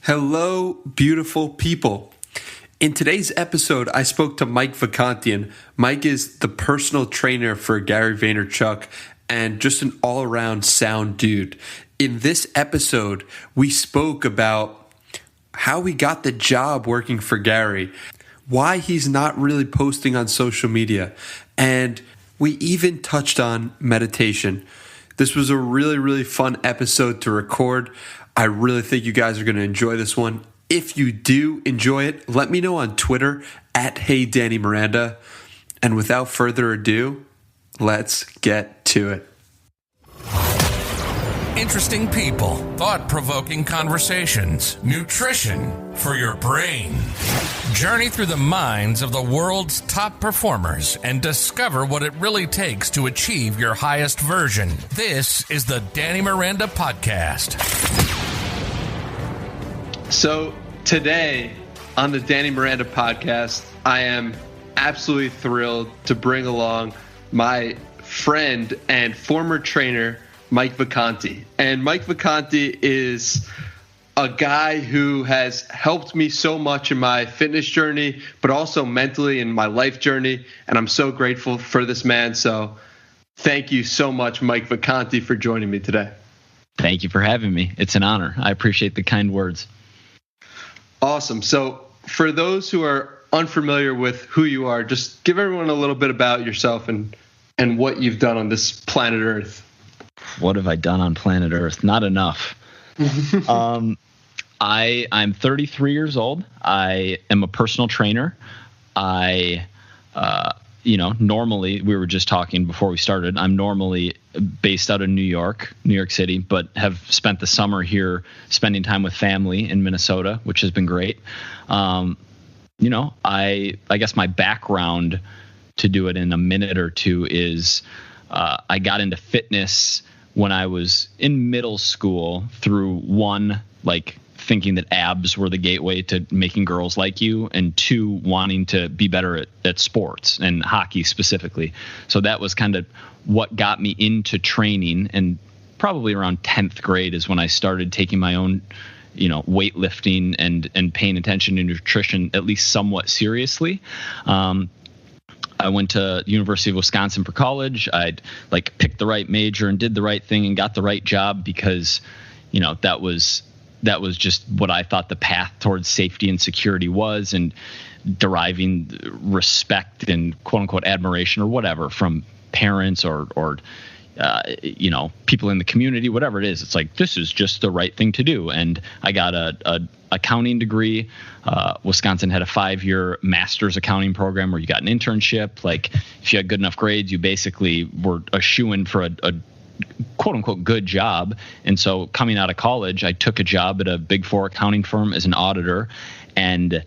Hello, beautiful people. In today's episode, I spoke to Mike Vacanti, and Mike is the personal trainer for Gary Vaynerchuk and just an all-around sound dude. In this episode, we spoke about how he got the job working for Gary, why he's not really posting on social media, and we even touched on meditation. This was a really, really fun episode to record. I really think you guys are going to enjoy this one. If you do enjoy it, let me know on Twitter at @HeyDannyMiranda. And without further ado, let's get to it. Interesting people, thought-provoking conversations, nutrition for your brain. Journey through the minds of the world's top performers and discover what it really takes to achieve your highest version. This is the Danny Miranda Podcast. So today on the Danny Miranda Podcast, I am absolutely thrilled to bring along my friend and former trainer, Mike Vacanti. And Mike Vacanti is a guy who has helped me so much in my fitness journey, but also mentally in my life journey. And I'm so grateful for this man. So thank you so much, Mike Vacanti, for joining me today. Thank you for having me. It's an honor. I appreciate the kind words. Awesome. So for those who are unfamiliar with who you are, just give everyone a little bit about yourself and what you've done on this planet Earth. What have I done on planet Earth? Not enough. I'm 33 years old. I am a personal trainer. Normally, we were just talking before we started, I'm normally based out of New York City, but have spent the summer here spending time with family in Minnesota, which has been great. I guess my background, to do it in a minute or two, is I got into fitness when I was in middle school through one, thinking that abs were the gateway to making girls like you, and two, wanting to be better at sports and hockey specifically. So that was kind of what got me into training. And probably around 10th grade is when I started taking my own, weightlifting and paying attention to nutrition, at least somewhat seriously. I went to University of Wisconsin for college. I'd picked the right major and did the right thing and got the right job because, that was just what I thought the path towards safety and security was, and deriving respect and quote unquote admiration or whatever from parents or people in the community, whatever it is. It's like, this is just the right thing to do. And I got a accounting degree. Wisconsin had a 5-year master's accounting program where you got an internship. If you had good enough grades, you basically were a shoo-in for a quote unquote good job. And so coming out of college, I took a job at a Big Four accounting firm as an auditor, and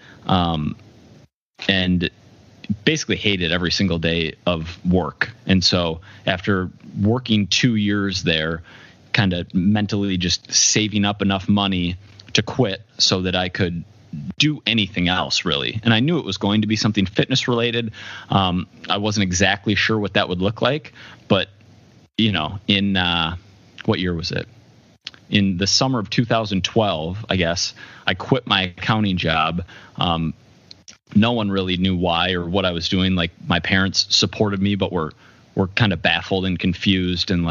basically hated every single day of work. And so after working 2 years there, kind of mentally just saving up enough money to quit so that I could do anything else, really. And I knew it was going to be something fitness related. I wasn't exactly sure what that would look like, but in what year was it? In the summer of 2012, I guess, I quit my accounting job. No one really knew why or what I was doing. My parents supported me, but were kind of baffled and confused, and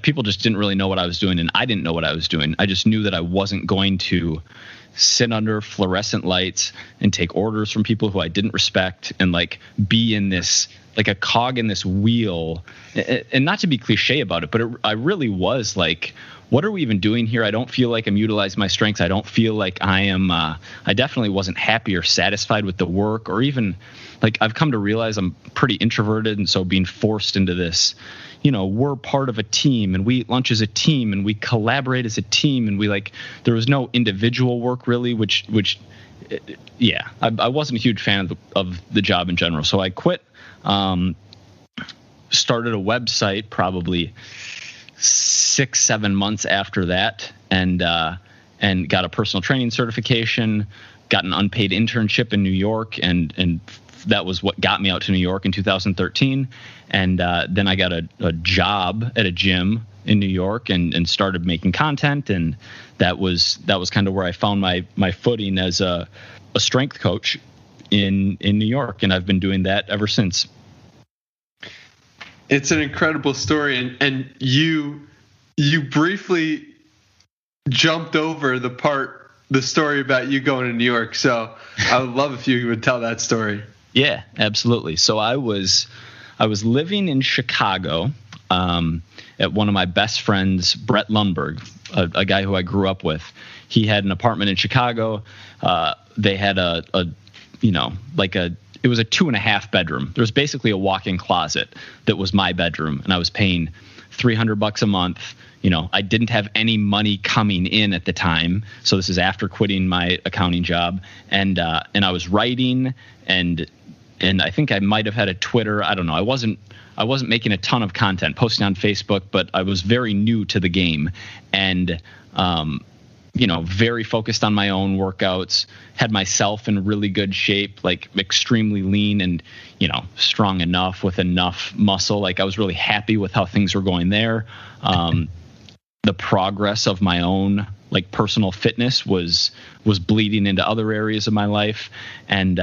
people just didn't really know what I was doing, and I didn't know what I was doing. I just knew that I wasn't going to sit under fluorescent lights and take orders from people who I didn't respect, and be in this a cog in this wheel. And not to be cliche about it, but I really was what are we even doing here? I don't feel like I'm utilizing my strengths. I don't feel like I am. I definitely wasn't happy or satisfied with the work, or even I've come to realize I'm pretty introverted. And so being forced into this, we're part of a team, and we eat lunch as a team, and we collaborate as a team. And there was no individual work really, which I wasn't a huge fan of the job in general. So I quit. Started a website probably 6-7 months after that, and got a personal training certification, got an unpaid internship in New York, and that was what got me out to New York in 2013. And then I got a job at a gym in New York and started making content. And that was kind of where I found my footing as a strength coach in New York. And I've been doing that ever since. It's an incredible story. And you briefly jumped over the story about you going to New York. So I would love if you would tell that story. Yeah, absolutely. So I was living in Chicago at one of my best friends, Brett Lundberg, a guy who I grew up with. He had an apartment in Chicago. They had it was a 2.5 bedroom. There was basically a walk-in closet that was my bedroom, and I was paying $300 a month. I didn't have any money coming in at the time. So this is after quitting my accounting job, and I was writing, and I think I might have had a Twitter. I don't know. I wasn't making a ton of content, posting on Facebook, but I was very new to the game, and very focused on my own workouts, had myself in really good shape, like extremely lean and, strong enough with enough muscle. Like I was really happy with how things were going there. The progress of my own like personal fitness was bleeding into other areas of my life. And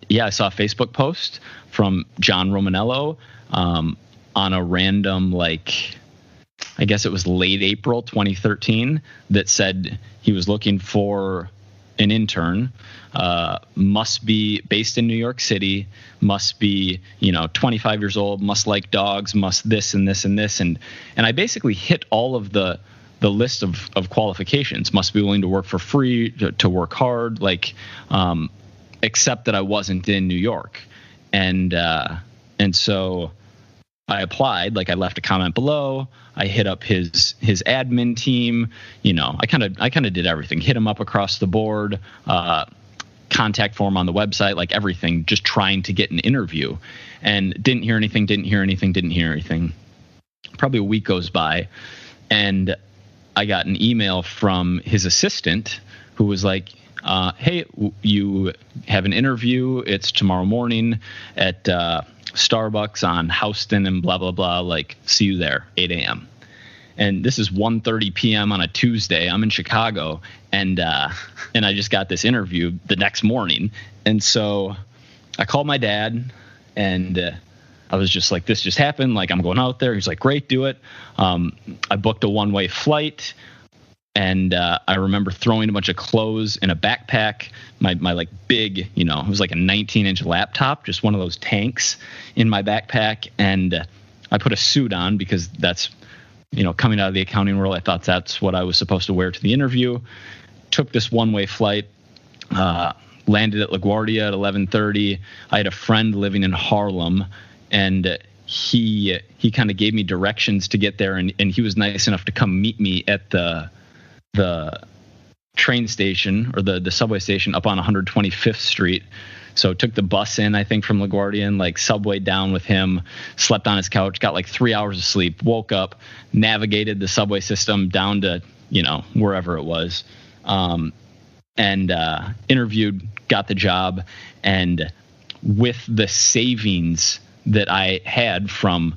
yeah, I saw a Facebook post from John Romanello on a random, I guess it was late April 2013, that said he was looking for an intern, must be based in New York City, must be, 25 years old, must like dogs, must this and this and this. And I basically hit all of the list of qualifications. Must be willing to work for free, to work hard, except that I wasn't in New York. And so I applied, I left a comment below. I hit up his admin team. I kind of did everything. Hit him up across the board, contact form on the website, everything, just trying to get an interview, and didn't hear anything. Probably a week goes by, and I got an email from his assistant who was like, hey, you have an interview. It's tomorrow morning at Starbucks on Houston and blah, blah, blah. See you there, 8 a.m. And this is 1:30 p.m. on a Tuesday. I'm in Chicago, and I just got this interview the next morning. And so I called my dad, and I was just like, this just happened. I'm going out there. He's like, great, do it. I booked a one-way flight. And I remember throwing a bunch of clothes in a backpack, my big, it was like a 19-inch laptop, just one of those tanks in my backpack. And I put a suit on because that's, coming out of the accounting world, I thought that's what I was supposed to wear to the interview. Took this one-way flight, landed at LaGuardia at 11:30. I had a friend living in Harlem, and he kind of gave me directions to get there. And he was nice enough to come meet me at the train station or the subway station up on 125th Street. So took the bus in, I think, from LaGuardia, and subway down with him, slept on his couch, got 3 hours of sleep, woke up, navigated the subway system down to, wherever it was, and interviewed, got the job. And with the savings that I had from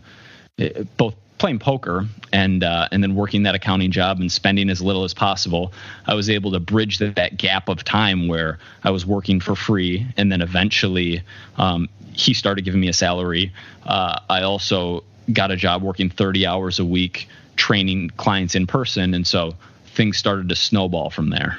both playing poker and then working that accounting job and spending as little as possible, I was able to bridge that gap of time where I was working for free, and then eventually he started giving me a salary. I also got a job working 30 hours a week training clients in person, and so things started to snowball from there.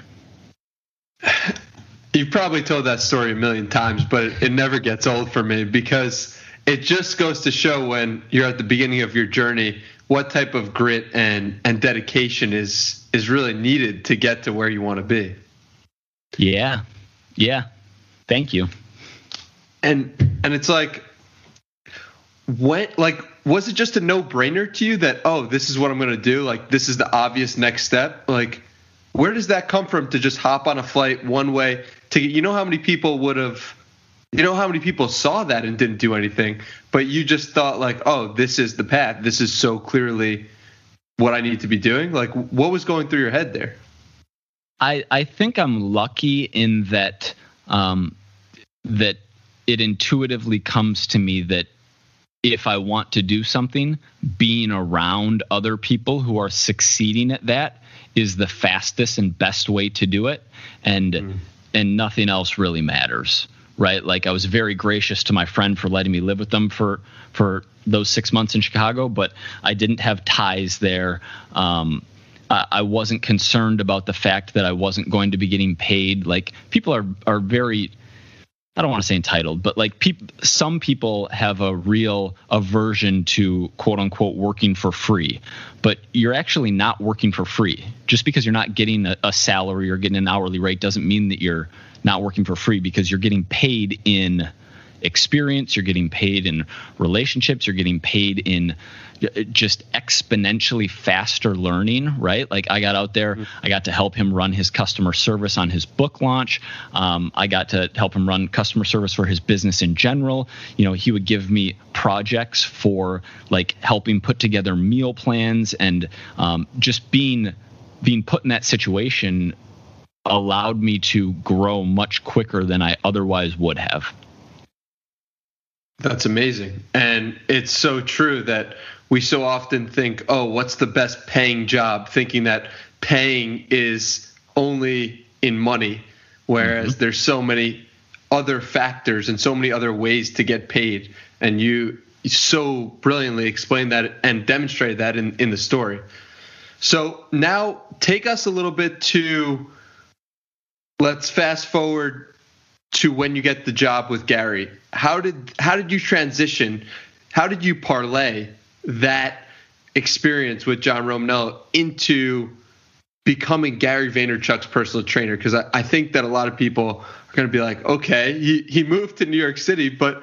You've probably told that story a million times, but it never gets old for me, because it just goes to show, when you're at the beginning of your journey, what type of grit and dedication is really needed to get to where you want to be. Yeah. Thank you. And it's was it just a no-brainer to you that, oh, this is what I'm going to do? This is the obvious next step? Where does that come from to just hop on a flight one way to get, how many people would have, how many people saw that and didn't do anything, but you just thought oh, this is the path. This is so clearly what I need to be doing. What was going through your head there? I think I'm lucky in that that it intuitively comes to me that if I want to do something, being around other people who are succeeding at that is the fastest and best way to do it. And nothing else really matters, right? Like, I was very gracious to my friend for letting me live with them for those 6 months in Chicago, but I didn't have ties there. I wasn't concerned about the fact that I wasn't going to be getting paid. Like, people are very, I don't want to say entitled, but like some people have a real aversion to quote unquote working for free, but you're actually not working for free. Just because you're not getting a salary or getting an hourly rate doesn't mean that you're not working for free, because you're getting paid in experience, you're getting paid in relationships, you're getting paid in just exponentially faster learning, right? Like, I got out there, I got to help him run his customer service on his book launch. I got to help him run customer service for his business in general. You know, he would give me projects for like helping put together meal plans, and just being put in that situation allowed me to grow much quicker than I otherwise would have. That's amazing. And it's so true that we so often think, oh, what's the best paying job? Thinking that paying is only in money, whereas there's so many other factors and so many other ways to get paid. And you so brilliantly explained that and demonstrated that in the story. So now take us a little bit to, let's fast forward to when you get the job with Gary. How did you transition? How did you parlay that experience with John Romano into becoming Gary Vaynerchuk's personal trainer? Because I think that a lot of people are going to be like, okay, he moved to New York City, but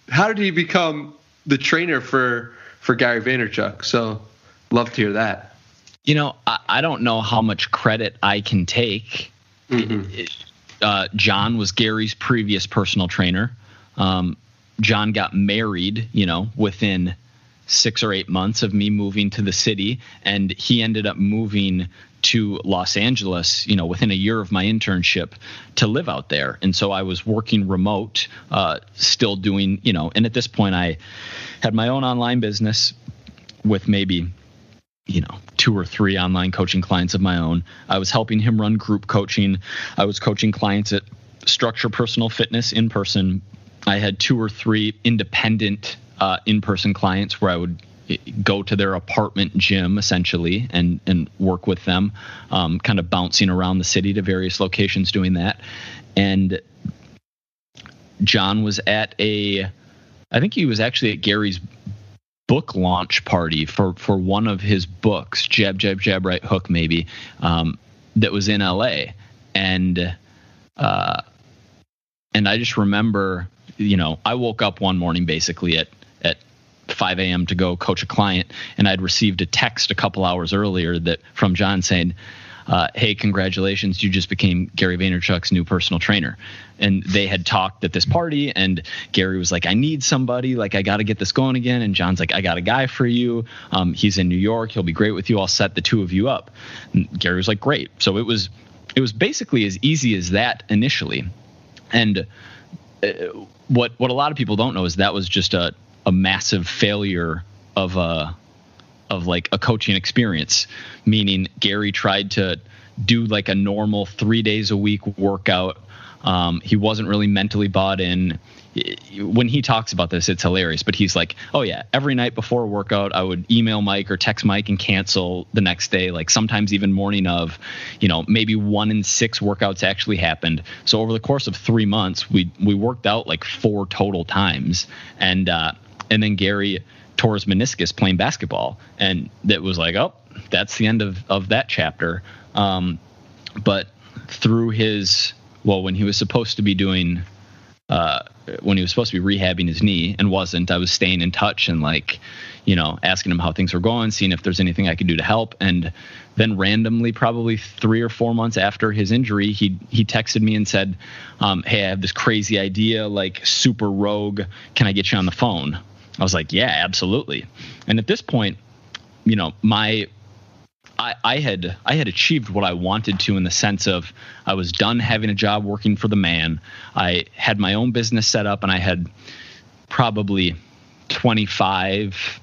how did he become the trainer for Gary Vaynerchuk? So love to hear that. You know, I don't know how much credit I can take. John was Gary's previous personal trainer. John got married, within 6 or 8 months of me moving to the city, and he ended up moving to Los Angeles, within a year of my internship to live out there. And so I was working remote, still doing, and at this point I had my own online business with maybe 2 or 3 online coaching clients of my own. I was helping him run group coaching. I was coaching clients at Structure Personal Fitness in person. I had 2 or 3 independent in-person clients where I would go to their apartment gym essentially and work with them, kind of bouncing around the city to various locations doing that. And John was I think he was actually at Gary's book launch party for one of his books, Jab, Jab, Jab, Right Hook, maybe, that was in LA. And I just remember, I woke up one morning basically at 5 a.m. to go coach a client, and I'd received a text a couple hours earlier from John saying, hey, congratulations, you just became Gary Vaynerchuk's new personal trainer. And they had talked at this party, and Gary was like, I need somebody, like, I got to get this going again. And John's like, I got a guy for you. He's in New York. He'll be great with you. I'll set the 2 of you up. And Gary was like, great. So it was basically as easy as that initially. And what a lot of people don't know is that was just a massive failure of like a coaching experience, meaning Gary tried to do like a normal 3 days a week workout. He wasn't really mentally bought in. When he talks about this, it's hilarious, but he's like, oh yeah, every night before a workout, I would email Mike or text Mike and cancel the next day. Like sometimes even morning of, maybe 1 in 6 workouts actually happened. So over the course of 3 months, we worked out like 4 total times. And then Gary tore his meniscus playing basketball, and that was like, oh, that's the end of that chapter. But through when he was supposed to be doing, when he was supposed to be rehabbing his knee and wasn't, I was staying in touch and asking him how things were going, seeing if there's anything I could do to help. And then randomly, probably 3 or 4 months after his injury, he texted me and said, hey, I have this crazy idea, like super rogue. Can I get you on the phone? I was like, yeah, absolutely. And at this point, I had achieved what I wanted to, in the sense of I was done having a job working for the man. I had my own business set up, and I had probably 25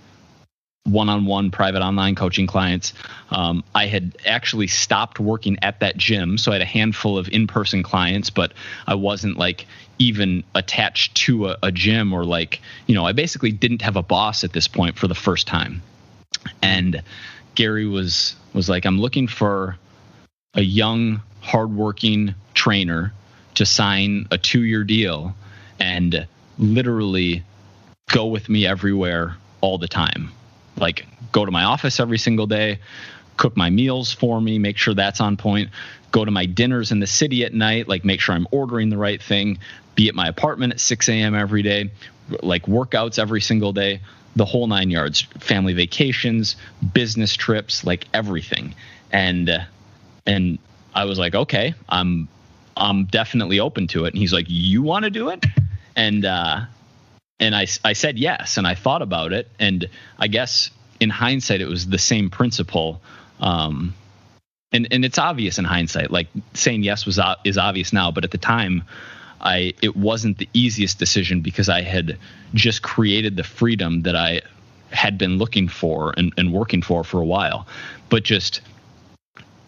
one-on-one private online coaching clients. I had actually stopped working at that gym, so I had a handful of in-person clients, but I wasn't like even attached to a gym, or like, I basically didn't have a boss at this point for the first time. And Gary was like, I'm looking for a young, hardworking trainer to sign a 2-year deal and literally go with me everywhere all the time. Like, go to my office every single day, cook my meals for me, make sure that's on point, go to my dinners in the city at night, like make sure I'm ordering the right thing, be at my apartment at 6 a.m. every day, like workouts every single day, the whole 9 yards, family vacations, business trips, like everything. And I was like, okay, I'm definitely open to it. And he's like, you want to do it? And I said yes, and I thought about it, and I guess in hindsight it was the same principle, and it's obvious in hindsight. Like, saying yes is obvious now, but at the time, it wasn't the easiest decision, because I had just created the freedom that I had been looking for and working for a while. But just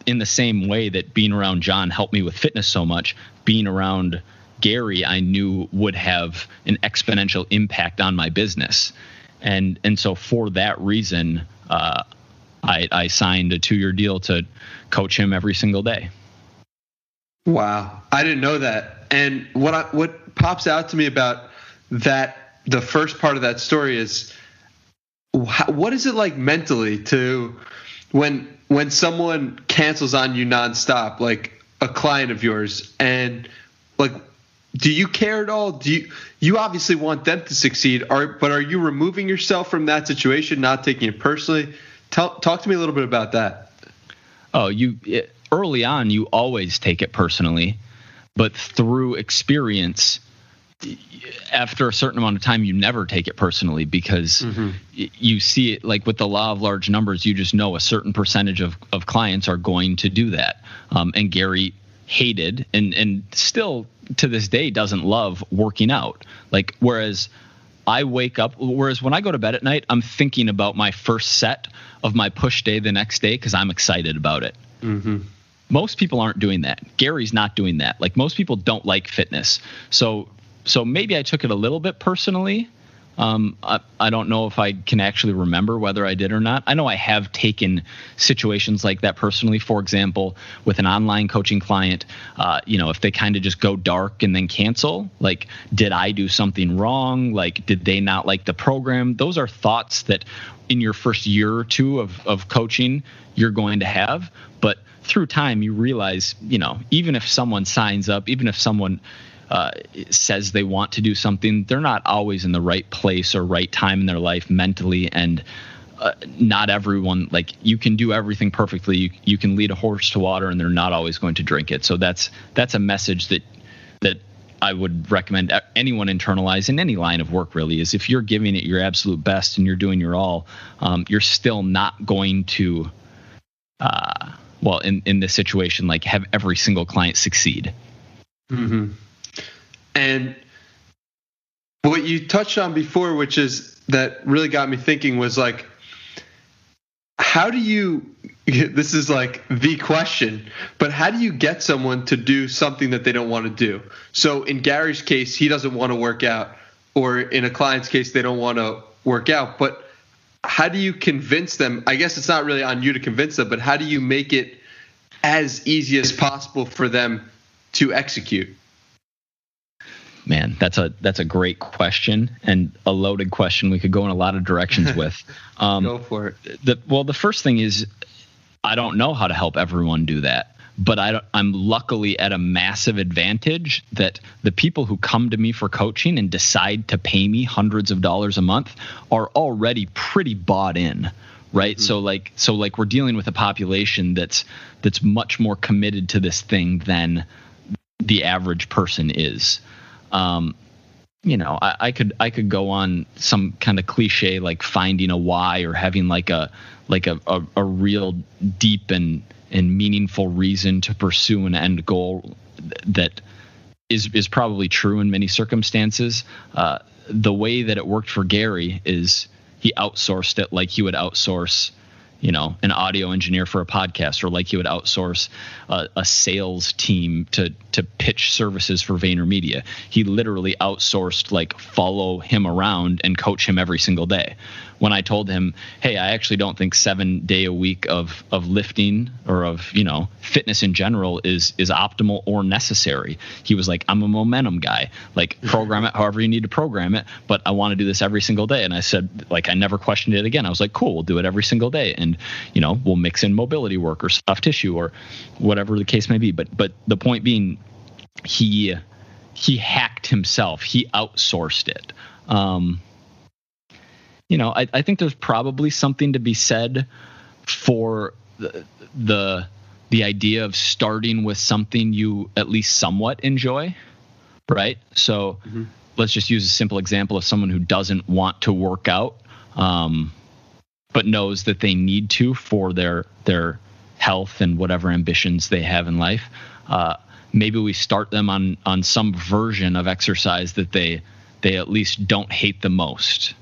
in the same way that being around John helped me with fitness so much, being around Gary, I knew would have an exponential impact on my business. And so for that reason, I signed a 2-year deal to coach him every single day. Wow. I didn't know that. And what pops out to me about that, the first part of that story, is what is it like mentally to when someone cancels on you nonstop, like a client of yours, and like, do you care at all? You obviously want them to succeed, but are you removing yourself from that situation, not taking it personally? Talk to me a little bit about that. Oh, early on, you always take it personally, but through experience, after a certain amount of time, you never take it personally, because you see it, like with the law of large numbers, you just know a certain percentage of clients are going to do that. And Gary hated and still to this day doesn't love working out. Like, whereas when I go to bed at night, I'm thinking about my first set of my push day the next day, because I'm excited about it. Most people aren't doing that. Gary's not doing that. Like, most people don't like fitness. So maybe I took it a little bit personally. I don't know if I can actually remember whether I did or not. I know I have taken situations like that personally. For example, with an online coaching client, if they kind of just go dark and then cancel, like, did I do something wrong? Like, did they not like the program? Those are thoughts that in your first year or two of coaching, you're going to have. But through time, you realize, even if someone signs up, even if someone says they want to do something, they're not always in the right place or right time in their life mentally. And not everyone, like, you can do everything perfectly. You can lead a horse to water, and they're not always going to drink it. So that's a message that I would recommend anyone internalize in any line of work, really, is if you're giving it your absolute best and you're doing your all, you're still not going to, in this situation, like, have every single client succeed. And what you touched on before, which is that really got me thinking, was like, how do you, this is like the question, but how do you get someone to do something that they don't want to do? So in Gary's case, he doesn't want to work out, or in a client's case, they don't want to work out, but how do you convince them? I guess it's not really on you to convince them, but how do you make it as easy as possible for them to execute? Man, that's a great question, and a loaded question we could go in a lot of directions with. Go for it. The first thing is, I don't know how to help everyone do that, but I'm luckily at a massive advantage that the people who come to me for coaching and decide to pay me hundreds of dollars a month are already pretty bought in, right? Mm-hmm. So like we're dealing with a population that's much more committed to this thing than the average person is. I could go on some kind of cliche, like finding a why, or having like a real deep and meaningful reason to pursue an end goal that is probably true in many circumstances. the way that it worked for Gary is he outsourced it like he would outsource, an audio engineer for a podcast, or like he would outsource a sales team to pitch services for VaynerMedia. He literally outsourced, like, follow him around and coach him every single day. When I told him, hey, I actually don't think 7 day a week of lifting or of, fitness in general is optimal or necessary. He was like, I'm a momentum guy, like, program it however you need to program it, but I want to do this every single day. And I said, like, I never questioned it again. I was like, cool, we'll do it every single day. And, we'll mix in mobility work or soft tissue or whatever the case may be. But the point being, he hacked himself. He outsourced it. I think there's probably something to be said for the idea of starting with something you at least somewhat enjoy, right? So let's just use a simple example of someone who doesn't want to work out, but knows that they need to for their health and whatever ambitions they have in life. Maybe we start them on some version of exercise that they at least don't hate the most.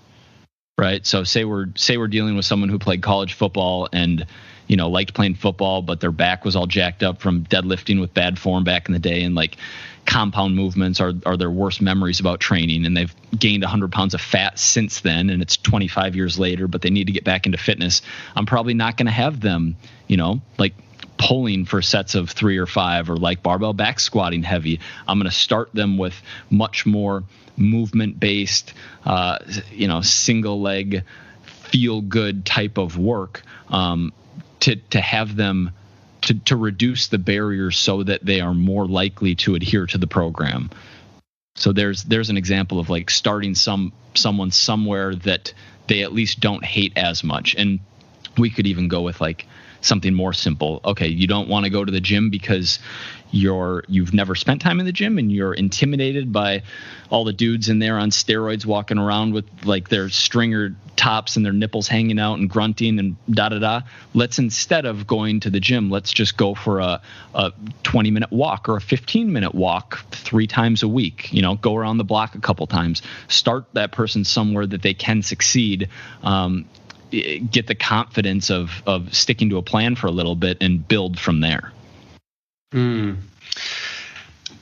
Right. So say we're dealing with someone who played college football and, liked playing football, but their back was all jacked up from deadlifting with bad form back in the day. And, like, compound movements are their worst memories about training. And they've gained 100 pounds of fat since then. And it's 25 years later, but they need to get back into fitness. I'm probably not going to have them, like, pulling for sets of 3 or 5 or, like, barbell back squatting heavy. I'm going to start them with much more movement based, single leg, feel good type of work, to have them to reduce the barriers so that they are more likely to adhere to the program. So there's an example of, like, starting someone somewhere that they at least don't hate as much. And we could even go with, like, something more simple. Okay, you don't want to go to the gym because you've never spent time in the gym and you're intimidated by all the dudes in there on steroids walking around with, like, their stringer tops and their nipples hanging out and grunting and da-da-da. Let's, instead of going to the gym, let's just go for a 20-minute walk or a 15-minute walk 3 times a week. Go around the block a couple times. Start that person somewhere that they can succeed. Get the confidence of sticking to a plan for a little bit and build from there.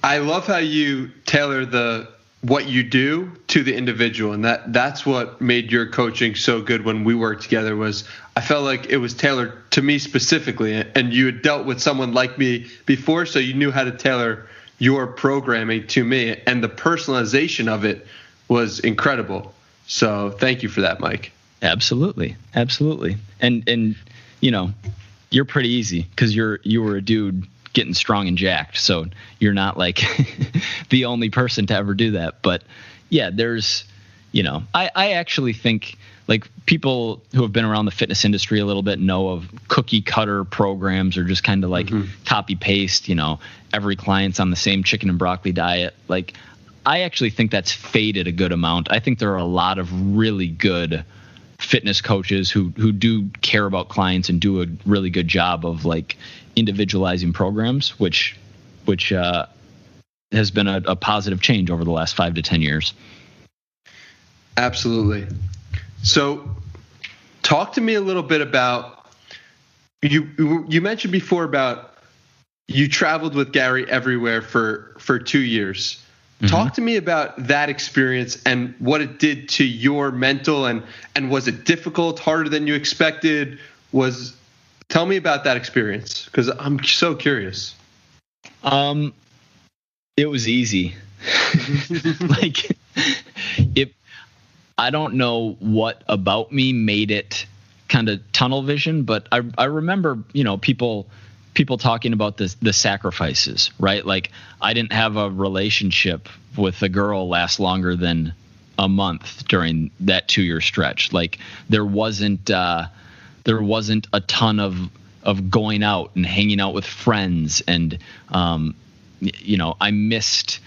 I love how you tailor what you do to the individual, and that's what made your coaching so good when we worked together. Was I felt like it was tailored to me specifically, and you had dealt with someone like me before, so you knew how to tailor your programming to me, and the personalization of it was incredible. So thank you for that, Mike. Absolutely. And you're pretty easy because you were a dude getting strong and jacked, so you're not, like, the only person to ever do that. But yeah, there's I actually think, like, people who have been around the fitness industry a little bit know of cookie cutter programs, or just kind of like copy paste, every client's on the same chicken and broccoli diet. Like, I actually think that's faded a good amount. I think there are a lot of really good fitness coaches who do care about clients and do a really good job of, like, individualizing programs, which has been a positive change over the last 5 to 10 years. Absolutely. So talk to me a little bit about, you mentioned before about you traveled with Gary everywhere for 2 years. Talk to me about that experience and what it did to your mental, and was it difficult, harder than you expected? Tell me about that experience, because I'm so curious. It was easy. Like, I don't know what about me made it kind of tunnel vision, but I remember, people talking about the sacrifices, right? Like, I didn't have a relationship with a girl last longer than a month during that 2-year stretch. Like, there wasn't a ton of going out and hanging out with friends, and I missed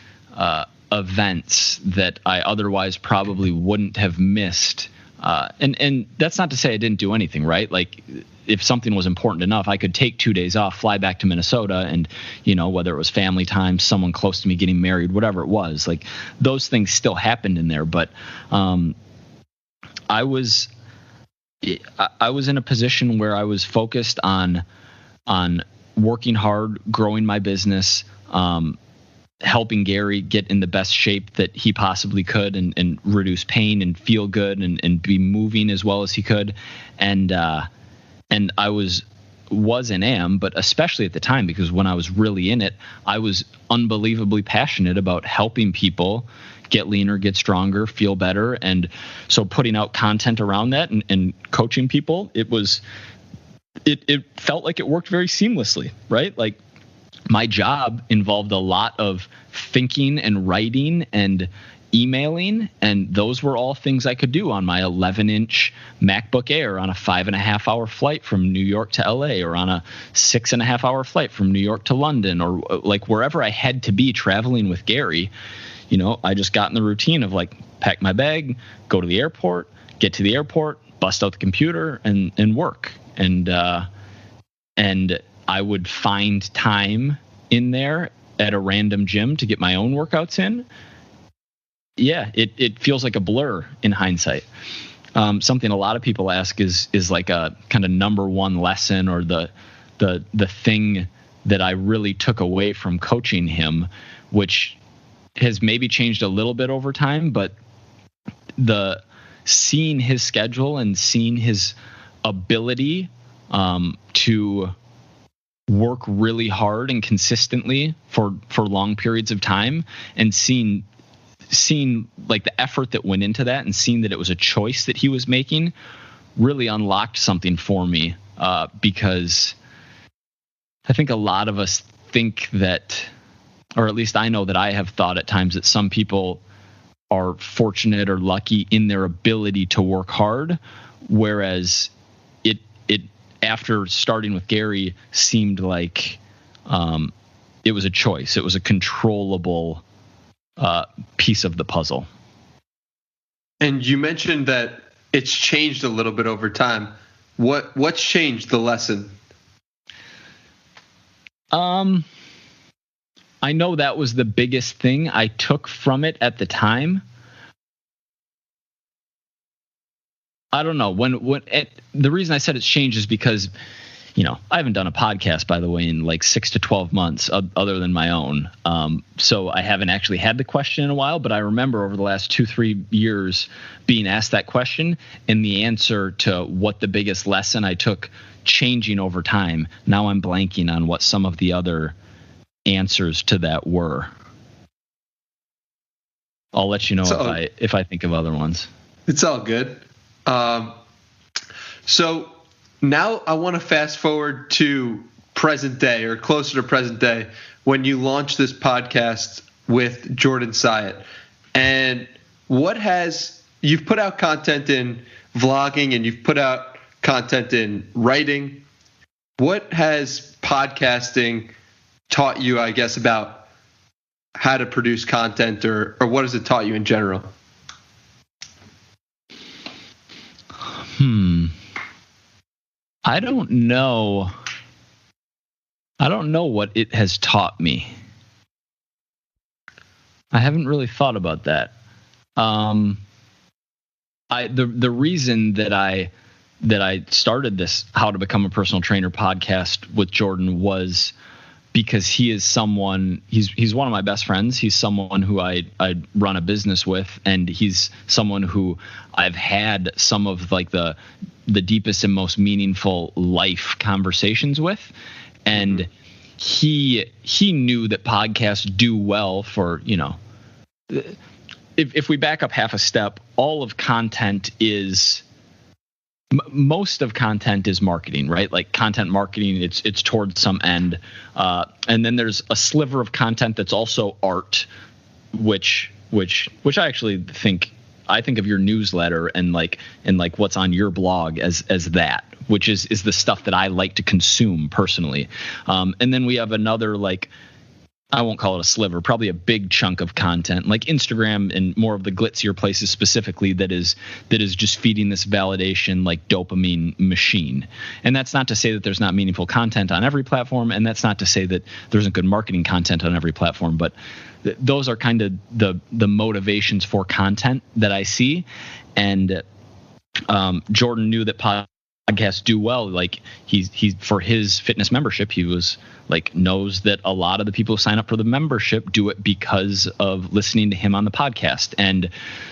events that I otherwise probably wouldn't have missed And that's not to say I didn't do anything, right? Like if something was important enough, I could take 2 days off, fly back to Minnesota, and, whether it was family time, someone close to me getting married, whatever it was, like those things still happened in there. But I was in a position where I was focused on working hard, growing my business, helping Gary get in the best shape that he possibly could, and reduce pain and feel good, and be moving as well as he could. And I was and am, but especially at the time, because when I was really in it, I was unbelievably passionate about helping people get leaner, get stronger, feel better. And so putting out content around that and coaching people, it felt like it worked very seamlessly, right? Like my job involved a lot of thinking and writing and emailing, and those were all things I could do on my 11-inch MacBook Air on a 5.5-hour flight from New York to LA, or on a 6.5-hour flight from New York to London, or like wherever I had to be traveling with Gary. I just got in the routine of like pack my bag, go to the airport, get to the airport, bust out the computer and work. And I would find time in there at a random gym to get my own workouts in. Yeah, it feels like a blur in hindsight. Something a lot of people ask is like a kind of number one lesson, or the thing that I really took away from coaching him, which has maybe changed a little bit over time, but the seeing his schedule and seeing his ability to work really hard and consistently for long periods of time, and seeing like the effort that went into that, and seeing that it was a choice that he was making, really unlocked something for me, because I think a lot of us think that, or at least I know that I have thought at times, that some people are fortunate or lucky in their ability to work hard, whereas it after starting with Gary seemed like it was a choice. It was a controllable piece of the puzzle. And you mentioned that it's changed a little bit over time. What's changed the lesson? I know that was the biggest thing I took from it at the time. I don't know the reason I said it's changed is because, I haven't done a podcast, by the way, in like 6 to 12 months other than my own. So I haven't actually had the question in a while, but I remember over the last 2-3 years being asked that question, and the answer to what the biggest lesson I took changing over time. Now I'm blanking on what some of the other answers to that were. I'll let you know if I think of other ones. It's all good. So now I want to fast forward to present day, or closer to present day, when you launched this podcast with Jordan Syatt. And you've put out content in vlogging, and you've put out content in writing. What has podcasting taught you, I guess, about how to produce content, or what has it taught you in general? I don't know what it has taught me. I haven't really thought about that. The reason that I started this How to Become a Personal Trainer podcast with Jordan was because he is someone, he's one of my best friends. He's someone who I run a business with, and he's someone who I've had some of like the deepest and most meaningful life conversations with. And he knew that podcasts do well for, if we back up half a step, all of content is, most of content is marketing, right? Like content marketing, it's towards some end. And then there's a sliver of content that's also art, which I actually think of your newsletter and what's on your blog as that, which is the stuff that I like to consume personally. And then we have another like I won't call it a sliver, probably a big chunk of content like Instagram and more of the glitzier places specifically that is just feeding this validation like dopamine machine. And that's not to say that there's not meaningful content on every platform, and that's not to say that there isn't good marketing content on every platform, but those are kind of the motivations for content that I see. And Jordan knew that podcasts do well. Like he for his fitness membership, he was like knows that a lot of the people who sign up for the membership do it because of listening to him on the podcast. And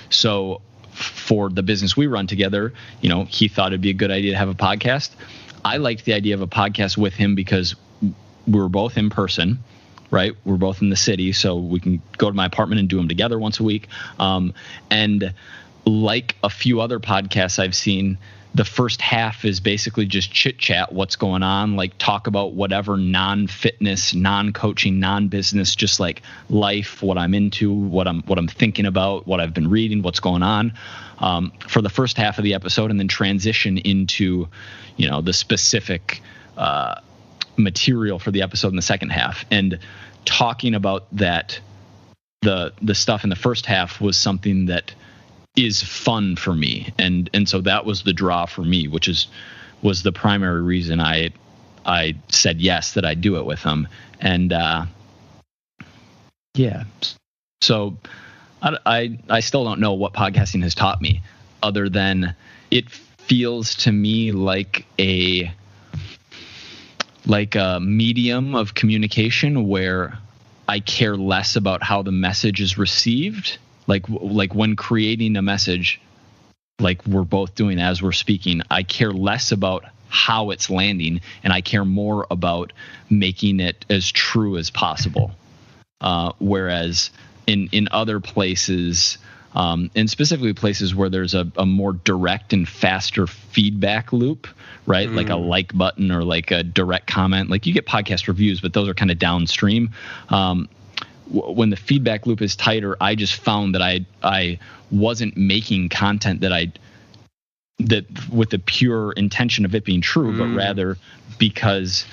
so for the business we run together, he thought it'd be a good idea to have a podcast. I liked the idea of a podcast with him because we were both in person, right? We're both in the city, so we can go to my apartment and do them together once a week. And like a few other podcasts I've seen, the first half is basically just chit chat, what's going on, like talk about whatever non-fitness, non-coaching, non-business, just like life, what I'm into, what I'm thinking about, what I've been reading, what's going on for the first half of the episode, and then transition into, the specific material for the episode in the second half. And talking about that, the stuff in the first half was something that is fun for me, and so that was the draw for me, which was the primary reason I said yes, that I'd do it with him. And so I still don't know what podcasting has taught me, other than it feels to me like a medium of communication where I care less about how the message is received. Like when creating a message, like we're both doing as we're speaking, I care less about how it's landing, and I care more about making it as true as possible. Whereas in other places, and specifically places where there's a more direct and faster feedback loop, right? Like a like button or like a direct comment. Like you get podcast reviews, but those are kind of downstream. When the feedback loop is tighter, I just found that I wasn't making content that with the pure intention of it being true, but rather because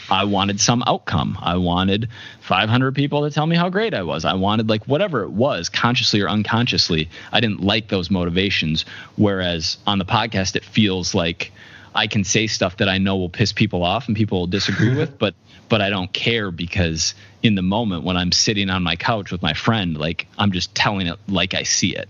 I wanted some outcome. I wanted 500 people to tell me how great I was. I wanted like whatever it was, consciously or unconsciously. I didn't like those motivations. Whereas on the podcast, it feels like I can say stuff that I know will piss people off and people will disagree with, but I don't care, because in the moment when I'm sitting on my couch with my friend, like I'm just telling it like I see it.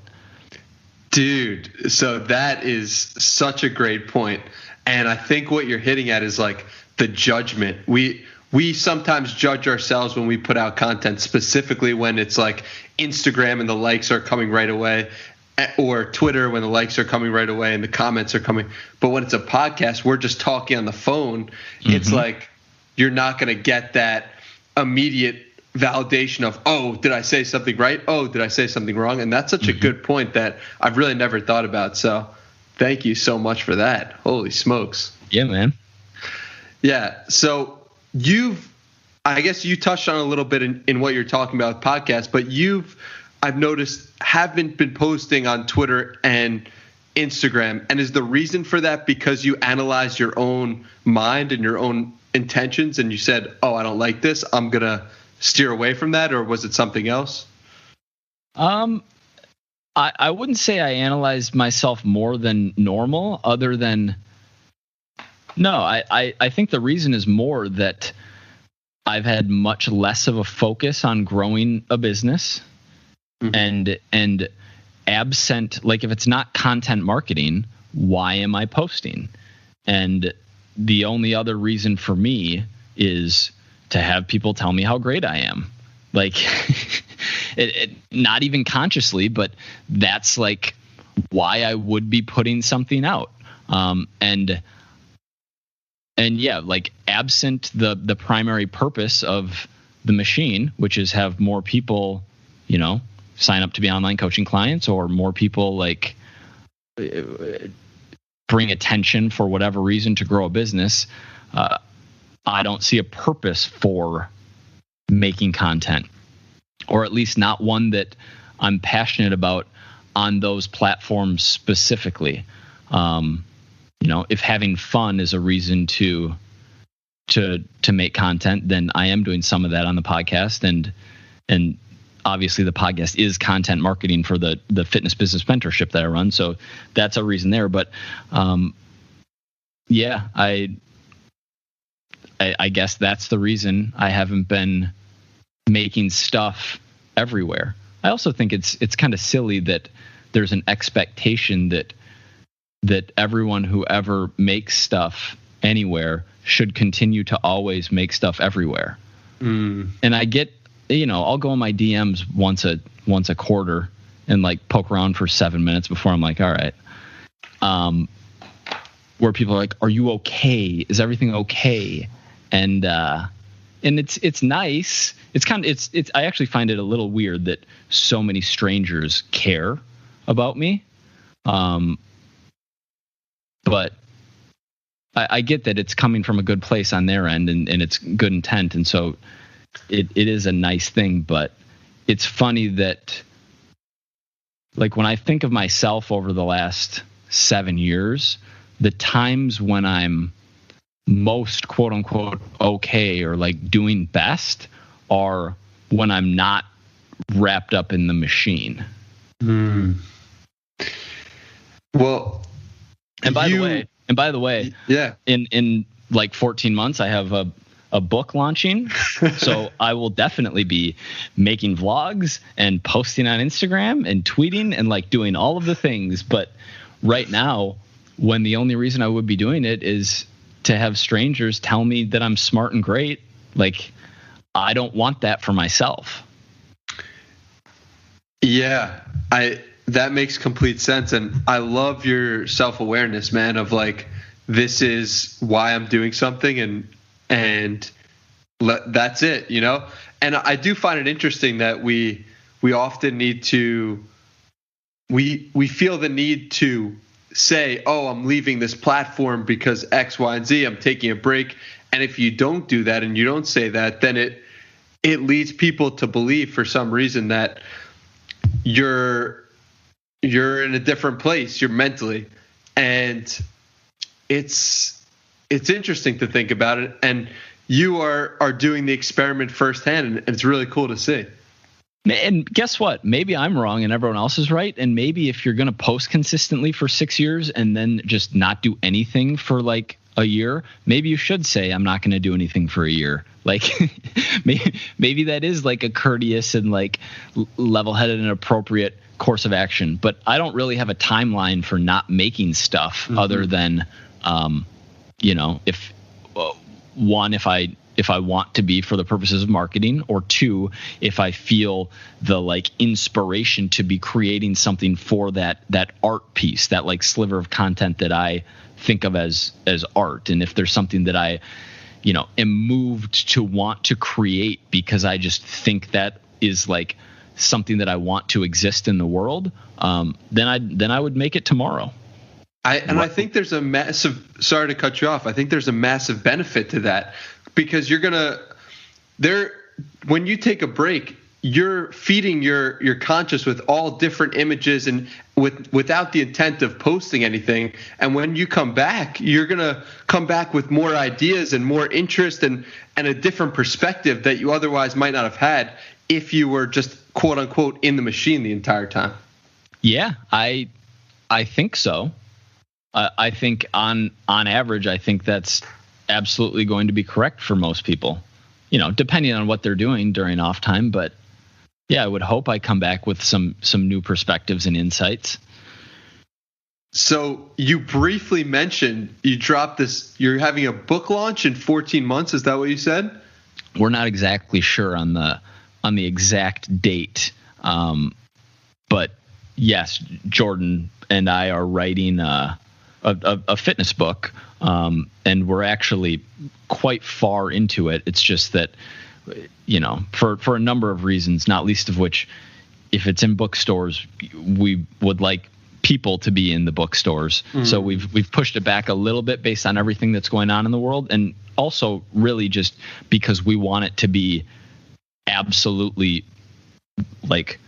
Dude, so that is such a great point. And I think what you're hitting at is like the judgment. We sometimes judge ourselves when we put out content, specifically when it's like Instagram and the likes are coming right away, or Twitter when the likes are coming right away and the comments are coming. But when it's a podcast, we're just talking on the phone. It's like you're not going to get that immediate validation of, oh, did I say something right? Oh, did I say something wrong? And that's such a good point that I've really never thought about. So thank you so much for that. Holy smokes. Yeah, man. Yeah. So I guess you touched on a little bit in what you're talking about with podcasts, but I've noticed, haven't been posting on Twitter and Instagram. And is the reason for that because you analyze your own mind and your own intentions and you said, oh, I don't like this, I'm going to steer away from that? Or was it something else? I wouldn't say I analyzed myself more than normal, other than I think the reason is more that I've had much less of a focus on growing a business. And absent, like if it's not content marketing, why am I posting? And the only other reason for me is to have people tell me how great I am. Like it not even consciously, but that's like why I would be putting something out. And yeah, like absent the primary purpose of the machine, which is have more people, sign up to be online coaching clients, or more people like bring attention for whatever reason to grow a business, I don't see a purpose for making content, or at least not one that I'm passionate about on those platforms specifically. If having fun is a reason to to make content, then I am doing some of that on the podcast, and obviously the podcast is content marketing for the fitness business mentorship that I run. So that's a reason there. But yeah, I guess that's the reason I haven't been making stuff everywhere. I also think it's kind of silly that there's an expectation that everyone who ever makes stuff anywhere should continue to always make stuff everywhere. And I get, I'll go in my DMs once a quarter and like poke around for 7 minutes before I'm like, all right. Where people are like, are you okay? Is everything okay? And it's nice. It's I actually find it a little weird that so many strangers care about me. But I get that it's coming from a good place on their end, and it's good intent. And so it is a nice thing, but it's funny that, like, when I think of myself over the last 7 years, the times when I'm most quote unquote okay or like doing best are when I'm not wrapped up in the machine. Well, and by the way, yeah, in like 14 months, I have a book launching. So I will definitely be making vlogs and posting on Instagram and tweeting and like doing all of the things. But right now, when the only reason I would be doing it is to have strangers tell me that I'm smart and great, like, I don't want that for myself. Yeah, that makes complete sense. And I love your self-awareness, man, of like, this is why I'm doing something and that's it, And I do find it interesting that we often need to, we feel the need to say, oh, I'm leaving this platform because X, Y, and Z, I'm taking a break. And if you don't do that and you don't say that, then it leads people to believe for some reason that you're in a different place, you're mentally. And it's interesting to think about it. And you are doing the experiment firsthand, and it's really cool to see. And guess what? Maybe I'm wrong and everyone else is right. And maybe if you're going to post consistently for 6 years and then just not do anything for like a year, maybe you should say, I'm not going to do anything for a year. Like maybe that is like a courteous and like level-headed and appropriate course of action. But I don't really have a timeline for not making stuff other than, if I want to be for the purposes of marketing, or two, if I feel the like inspiration to be creating something for that art piece, that like sliver of content that I think of as art. And if there's something that I, am moved to want to create because I just think that is like something that I want to exist in the world, then I would make it tomorrow. I think there's a massive, sorry to cut you off, I think there's a massive benefit to that. Because when you take a break, you're feeding your conscious with all different images and without the intent of posting anything. And when you come back, you're going to come back with more ideas and more interest and a different perspective that you otherwise might not have had if you were just quote unquote in the machine the entire time. Yeah, I think so. I think on average, I think that's absolutely going to be correct for most people, depending on what they're doing during off time. But yeah, I would hope I come back with some new perspectives and insights. So you briefly mentioned you dropped this, you're having a book launch in 14 months. Is that what you said? We're not exactly sure on the exact date. But yes, Jordan and I are writing a fitness book, and we're actually quite far into it. It's just that, for a number of reasons, not least of which, if it's in bookstores, we would like people to be in the bookstores. So we've pushed it back a little bit based on everything that's going on in the world, and also really just because we want it to be absolutely like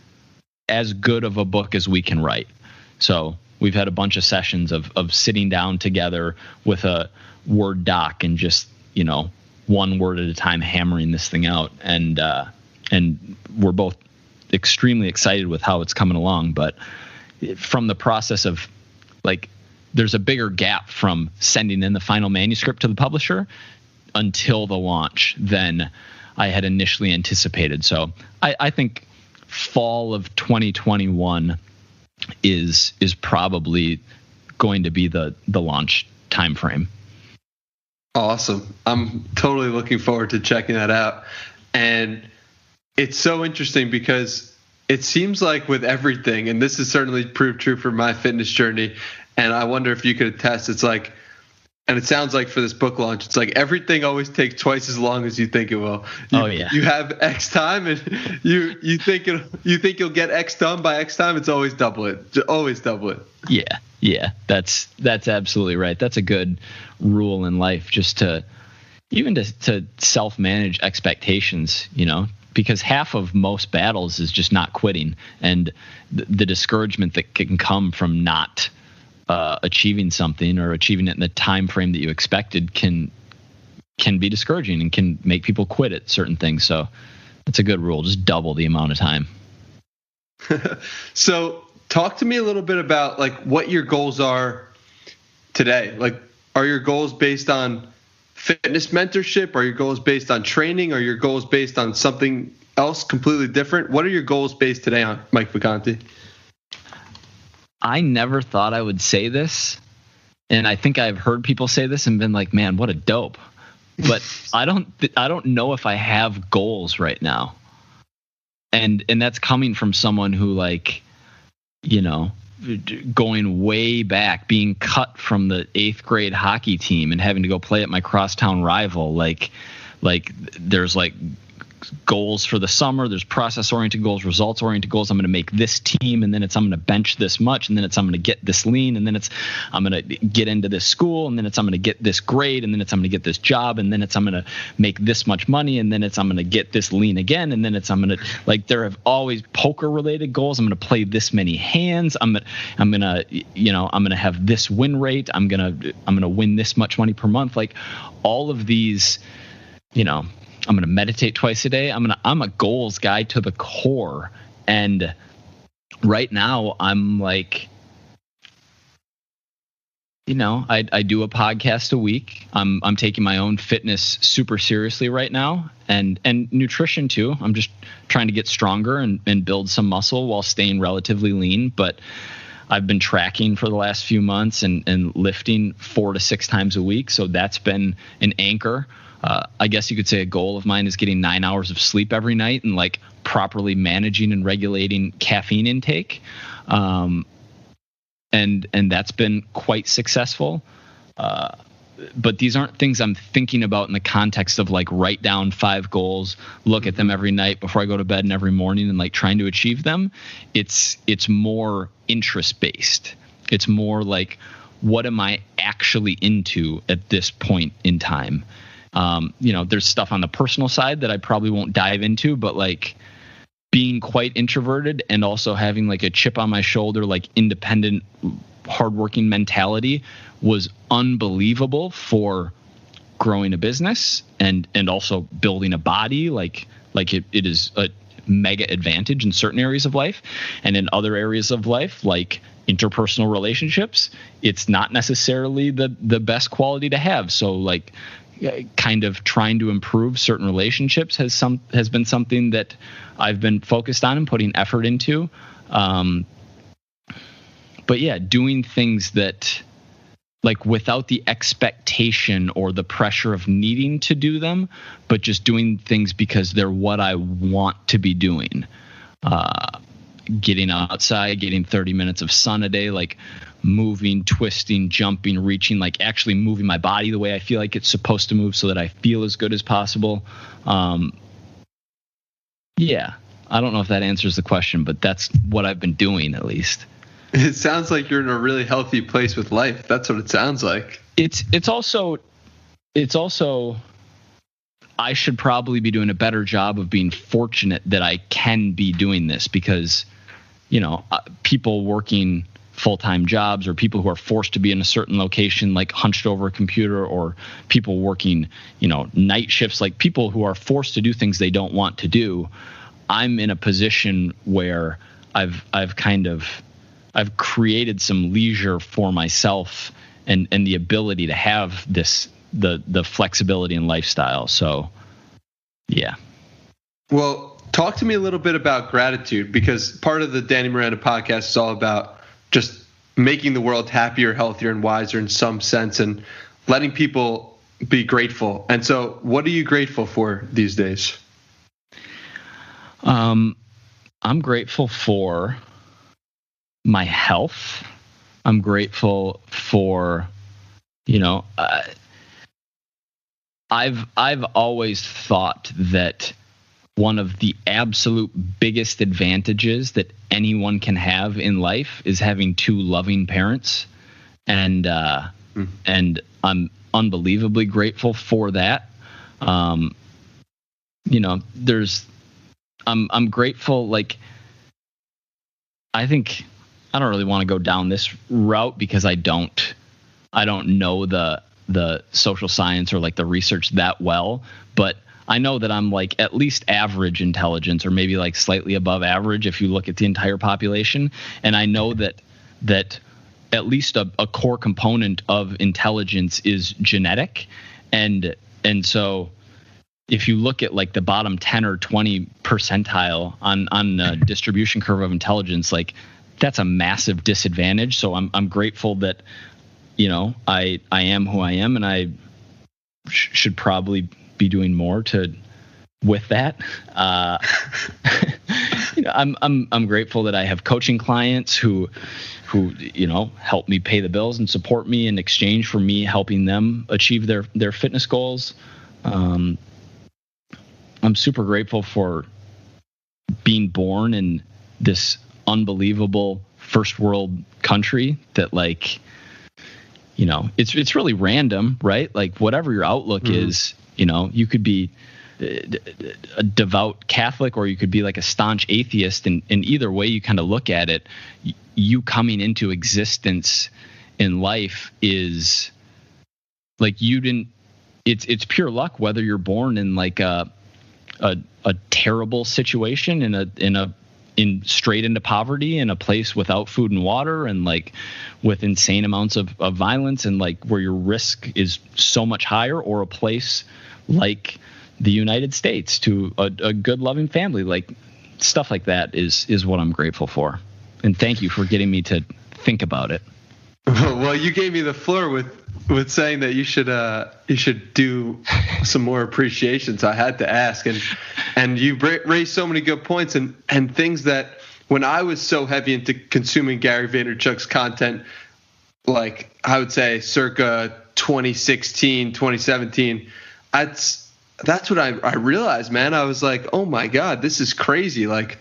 as good of a book as we can write. So we've had a bunch of sessions of sitting down together with a Word doc and just, one word at a time, hammering this thing out. And we're both extremely excited with how it's coming along. But from the process of like, there's a bigger gap from sending in the final manuscript to the publisher until the launch than I had initially anticipated. So I think fall of 2021 is probably going to be the launch time frame. Awesome. I'm totally looking forward to checking that out. And it's so interesting because it seems like with everything, and this has certainly proved true for my fitness journey, and I wonder if you could attest, it's like, and it sounds like for this book launch, it's like everything always takes twice as long as you think it will. You have X time, and you think you'll get X done by X time. It's always double it. Always double it. Yeah. That's absolutely right. That's a good rule in life, just to self-manage expectations. Because half of most battles is just not quitting, and the discouragement that can come from not achieving something or achieving it in the time frame that you expected can be discouraging and can make people quit at certain things. So that's a good rule. Just double the amount of time. So talk to me a little bit about like what your goals are today. Like, are your goals based on fitness mentorship? Are your goals based on training? Are your goals based on something else completely different? What are your goals based today on, Mike Vacanti? I never thought I would say this, and I think I've heard people say this and been like, man, what a dope. But I don't know if I have goals right now. And that's coming from someone who, like, going way back, being cut from the 8th grade hockey team and having to go play at my crosstown rival. Like there's like goals for the summer, there's process-oriented goals, results-oriented goals. I'm going to make this team, and then I'm going to bench this much, and then I'm going to get this lean, and then I'm going to get into this school, and then I'm going to get this grade, and then I'm going to get this job, and then I'm going to make this much money, and then I'm going to get this lean again, and then I'm going to, like, there have always poker-related goals. I'm going to play this many hands. I'm going to have this win rate. I'm going to win this much money per month. Like, all of these, I'm going to meditate twice a day. I'm a goals guy to the core. And right now I'm like, I do a podcast a week. I'm taking my own fitness super seriously right now, and nutrition too. I'm just trying to get stronger and build some muscle while staying relatively lean. But I've been tracking for the last few months and lifting 4 to 6 times a week. So that's been an anchor. I guess you could say a goal of mine is getting 9 hours of sleep every night and like properly managing and regulating caffeine intake. And that's been quite successful. But these aren't things I'm thinking about in the context of like write down 5 goals, look at them every night before I go to bed and every morning and like trying to achieve them. It's more interest based. It's more like, what am I actually into at this point in time? There's stuff on the personal side that I probably won't dive into, but like being quite introverted and also having like a chip on my shoulder, like independent, hardworking mentality was unbelievable for growing a business and also building a body. Like it is a mega advantage in certain areas of life, and in other areas of life, like interpersonal relationships, it's not necessarily the best quality to have. So like, kind of trying to improve certain relationships has been something that I've been focused on and putting effort into. But yeah, doing things that like without the expectation or the pressure of needing to do them, but just doing things because they're what I want to be doing. Getting outside, getting 30 minutes of sun a day, like moving, twisting, jumping, reaching, like actually moving my body the way I feel like it's supposed to move so that I feel as good as possible. Yeah, I don't know if that answers the question, but that's what I've been doing at least. It sounds like you're in a really healthy place with life. That's what it sounds like. It's also I should probably be doing a better job of being fortunate that I can be doing this, because people working full-time jobs, or people who are forced to be in a certain location, like hunched over a computer, or people working, night shifts, like people who are forced to do things they don't want to do. I'm in a position where I've created some leisure for myself and the ability to have the flexibility and lifestyle. So, yeah. Well, talk to me a little bit about gratitude, because part of the Danny Miranda podcast is all about just making the world happier, healthier, and wiser in some sense, and letting people be grateful. And so what are you grateful for these days? I'm grateful for my health. I'm grateful for, I've always thought that one of the absolute biggest advantages that anyone can have in life is having two loving parents. And I'm unbelievably grateful for that. I'm grateful. Like, I think I don't really want to go down this route because I don't know the social science or like the research that well, but I know that I'm like at least average intelligence, or maybe like slightly above average if you look at the entire population. And I know that at least a core component of intelligence is genetic. And so if you look at like the bottom 10 or 20 percentile on the distribution curve of intelligence, like that's a massive disadvantage. So I'm grateful that, I am who I am, and I should probably be doing more with that. I'm grateful that I have coaching clients who help me pay the bills and support me in exchange for me helping them achieve their fitness goals. I'm super grateful for being born in this unbelievable first world country that, like, it's really random, right? Like, whatever your outlook is, you could be a devout Catholic, or you could be like a staunch atheist. And either way you kind of look at it, you coming into existence in life is like, it's pure luck whether you're born in like a terrible situation in straight into poverty, in a place without food and water, and like with insane amounts of violence, and like where your risk is so much higher, or a place like the United States to a good loving family. Like, stuff like that is what I'm grateful for. And thank you for getting me to think about it. Well, you gave me the floor with saying that you should do some more appreciation. So I had to ask, and you raised so many good points and things that, when I was so heavy into consuming Gary Vaynerchuk's content, like I would say circa 2016, 2017, that's what I realized, man. I was like, oh my God, this is crazy. Like,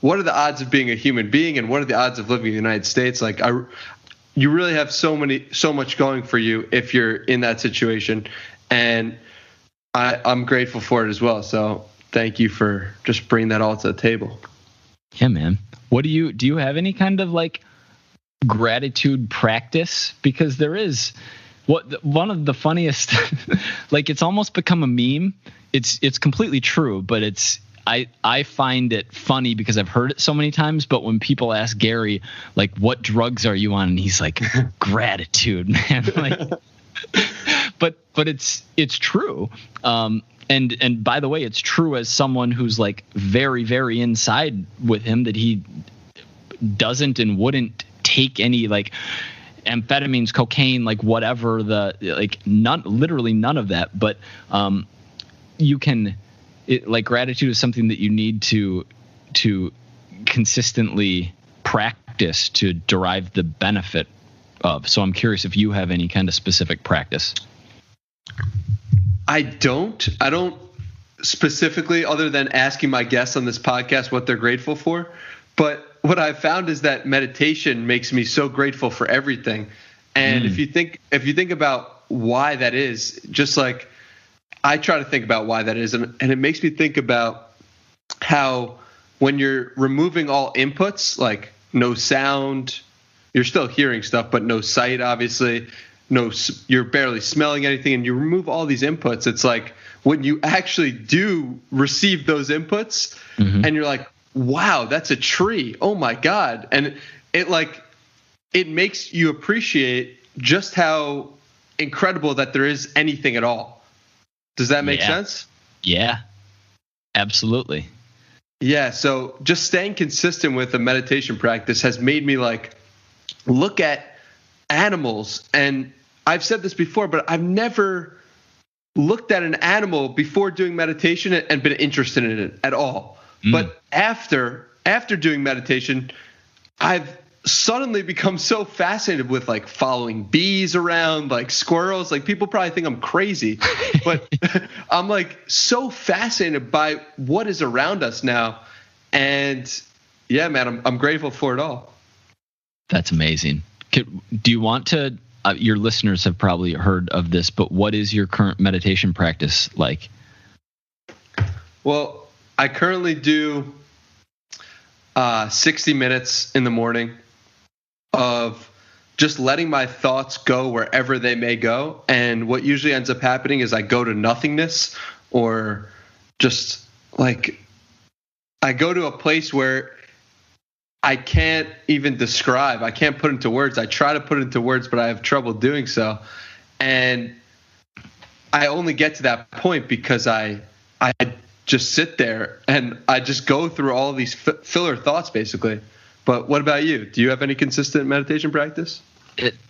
what are the odds of being a human being, and what are the odds of living in the United States? Like, you really have so much going for you if you're in that situation, and I'm grateful for it as well. So thank you for just bringing that all to the table. Yeah, man. What do you have any kind of like gratitude practice? Because there is one of the funniest, like, it's almost become a meme. It's completely true, but I find it funny because I've heard it so many times. But when people ask Gary, like, what drugs are you on? And he's like, gratitude, man. Like, but it's true. And by the way, it's true as someone who's like very, very inside with him, that he doesn't and wouldn't take any like amphetamines, cocaine, like whatever, literally none of that. But like, gratitude is something that you need to consistently practice to derive the benefit of. So I'm curious if you have any kind of specific practice. I don't specifically, other than asking my guests on this podcast what they're grateful for. But what I've found is that meditation makes me so grateful for everything. And if you think about why that is, just like I try to think about why that is, and it makes me think about how when you're removing all inputs, like no sound, you're still hearing stuff, but no sight, obviously. You're barely smelling anything, and you remove all these inputs. It's like when you actually do receive those inputs, and you're like, wow, that's a tree. Oh my God. And it makes you appreciate just how incredible that there is anything at all. Does that make sense? Yeah, absolutely. Yeah. So just staying consistent with the meditation practice has made me look at animals. And I've said this before, but I've never looked at an animal before doing meditation and been interested in it at all. But after doing meditation, I've suddenly become so fascinated with following bees around, squirrels. People probably think I'm crazy, but I'm so fascinated by what is around us now. And yeah, man, I'm grateful for it all. That's amazing. Do you want to, your listeners have probably heard of this, but what is your current meditation practice like? Well, I currently do 60 minutes in the morning of just letting my thoughts go wherever they may go. And what usually ends up happening is I go to nothingness, or just I go to a place where I can't even describe. I can't put into words. I try to put it into words, but I have trouble doing so. And I only get to that point because I just sit there and I just go through all of these filler thoughts, basically. But what about you? Do you have any consistent meditation practice?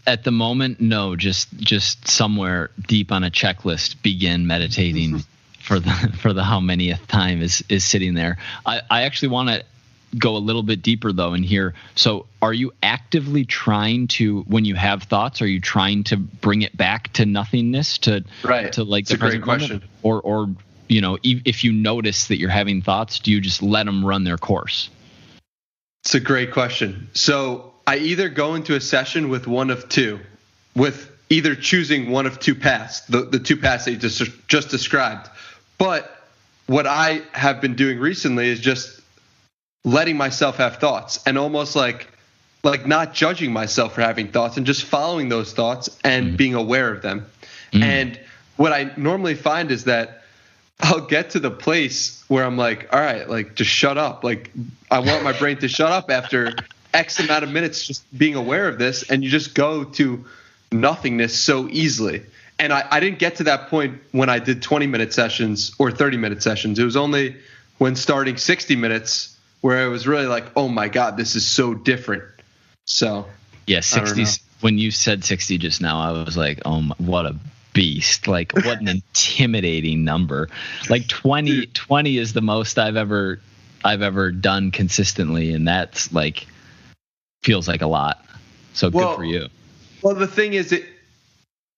At the moment, no. Just somewhere deep on a checklist, begin meditating for the how manyth time is sitting there. I actually want to go a little bit deeper though in here. So are you actively trying to, when you have thoughts, are you trying to bring it back to nothingness, to It's the a great question. Moment? Or if you notice that you're having thoughts, do you just let them run their course? It's a great question. So I either go into a session with one of two, with either choosing one of two paths, the two paths that you just described. But what I have been doing recently is just letting myself have thoughts, and almost like not judging myself for having thoughts, and just following those thoughts and being aware of them. And what I normally find is that I'll get to the place where I'm like, all right, just shut up. I want my brain to shut up after X amount of minutes just being aware of this. And you just go to nothingness so easily. And I didn't get to that point when I did 20-minute sessions or 30-minute sessions. It was only when starting 60 minutes where it was really like, oh my God, this is so different. So yeah, 60. When you said 60 just now, I was like, oh my, what a beast. What an intimidating number. 20 is the most I've ever done consistently, and that's feels like a lot. So good for you. Well, the thing is,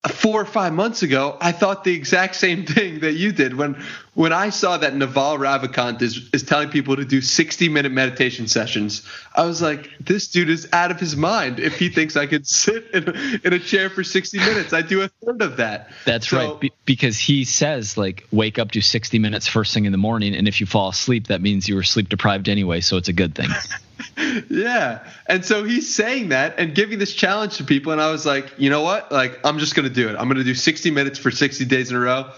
4 or 5 months ago, I thought the exact same thing that you did. When I saw that Naval Ravikant is telling people to do 60-minute meditation sessions, I was like, this dude is out of his mind if he thinks I could sit in a chair for 60 minutes. I do a third of that. That's right, because he says, wake up, do 60 minutes first thing in the morning, and if you fall asleep, that means you were sleep deprived anyway, so it's a good thing. Yeah. And so he's saying that and giving this challenge to people. And I was like, you know what? I'm just going to do it. I'm going to do 60 minutes for 60 days in a row.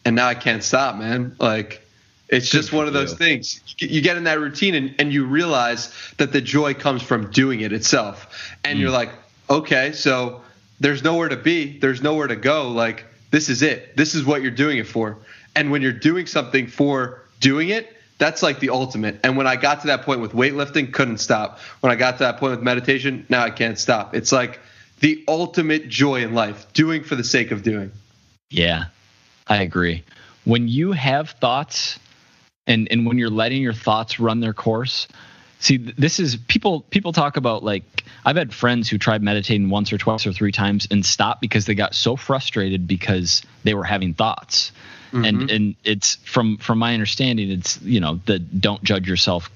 And now I can't stop, man. It's just one of those things. You get in that routine and you realize that the joy comes from doing it itself. And you're like, okay, so there's nowhere to be. There's nowhere to go. This is it. This is what you're doing it for. And when you're doing something for doing it, that's the ultimate. And when I got to that point with weightlifting, couldn't stop. When I got to that point with meditation, now I can't stop. It's the ultimate joy in life, doing for the sake of doing. Yeah, I agree. When you have thoughts and when you're letting your thoughts run their course, see, this is people talk about I've had friends who tried meditating once or twice or 3 times and stopped because they got so frustrated because they were having thoughts. And it's from my understanding, it's the don't judge yourself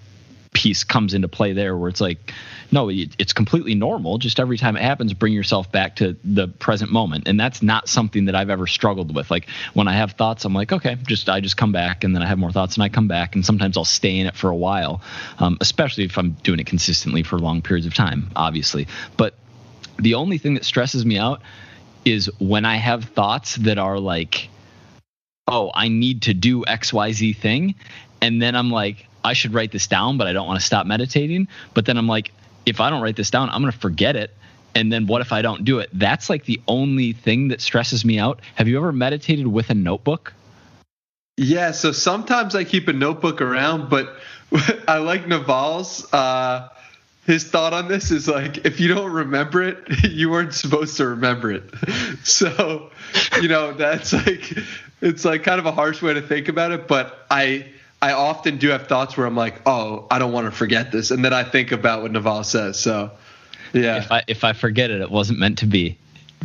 piece comes into play there, where it's like, no, it's completely normal. Just every time it happens, bring yourself back to the present moment. And that's not something that I've ever struggled with. Like when I have thoughts, I'm like, okay, I just come back, and then I have more thoughts and I come back. And sometimes I'll stay in it for a while, especially if I'm doing it consistently for long periods of time, obviously. But the only thing that stresses me out is when I have thoughts that are like, oh, I need to do XYZ thing. And then I'm like, I should write this down, but I don't want to stop meditating. But then I'm like, if I don't write this down, I'm going to forget it. And then what if I don't do it? That's like the only thing that stresses me out. Have you ever meditated with a notebook? Yeah, so sometimes I keep a notebook around, but I like Naval's. His thought on this is like, if you don't remember it, you weren't supposed to remember it. So, that's like, it's like kind of a harsh way to think about it, but I often do have thoughts where I'm like, oh, I don't want to forget this. And then I think about what Naval says. So, yeah. If I forget it, it wasn't meant to be.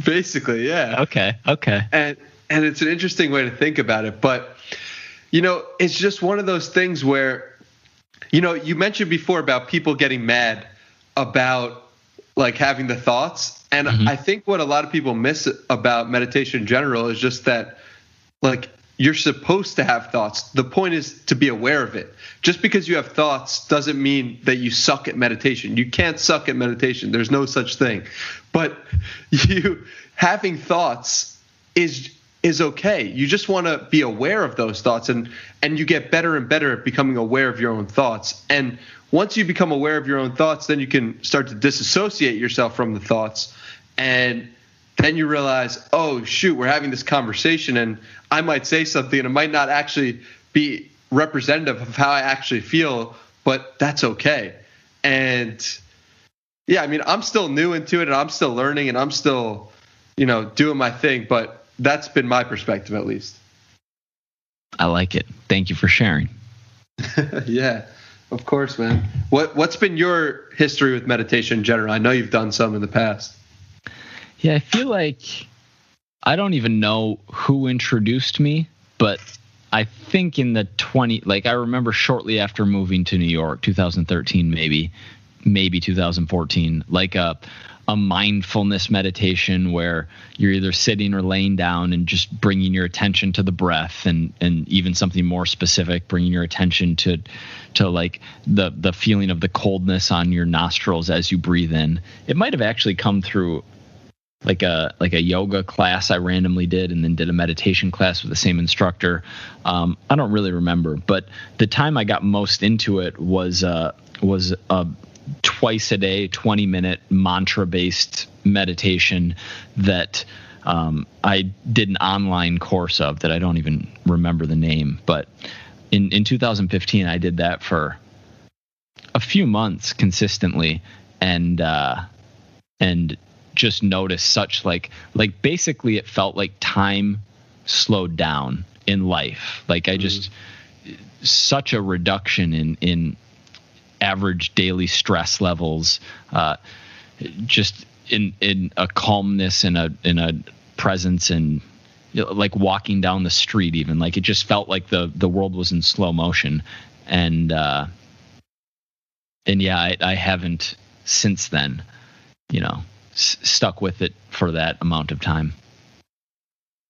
Basically, yeah. Okay. And it's an interesting way to think about it. But, it's just one of those things where, you mentioned before about people getting mad about like having the thoughts. And I think what a lot of people miss about meditation in general is just that, like, you're supposed to have thoughts. The point is to be aware of it. Just because you have thoughts doesn't mean that you suck at meditation. You can't suck at meditation. There's no such thing. But you having thoughts is okay. You just want to be aware of those thoughts, and you get better and better at becoming aware of your own thoughts. And once you become aware of your own thoughts, then you can start to disassociate yourself from the thoughts. And then you realize, oh, shoot, we're having this conversation, and I might say something, and it might not actually be representative of how I actually feel, but that's okay. And, yeah, I mean, I'm still new into it, and I'm still learning, and I'm still, doing my thing, but that's been my perspective, at least. I like it. Thank you for sharing. Yeah, of course, man. What's been your history with meditation in general? I know you've done some in the past. Yeah, I feel like I don't even know who introduced me, but I think in the I remember shortly after moving to New York, 2013 maybe 2014, like a mindfulness meditation where you're either sitting or laying down and just bringing your attention to the breath, and even something more specific, bringing your attention to like the feeling of the coldness on your nostrils as you breathe in. It might have actually come through like a yoga class I randomly did, and then did a meditation class with the same instructor. I don't really remember, but the time I got most into it was a twice a day, 20-minute mantra-based meditation that I did an online course of that I don't even remember the name. But in 2015, I did that for a few months consistently, and just noticed such like basically it felt like time slowed down in life. Like I just such a reduction in average daily stress levels, just in a calmness and a presence, and like walking down the street, even like it just felt like the world was in slow motion. And yeah, I haven't since then, stuck with it for that amount of time.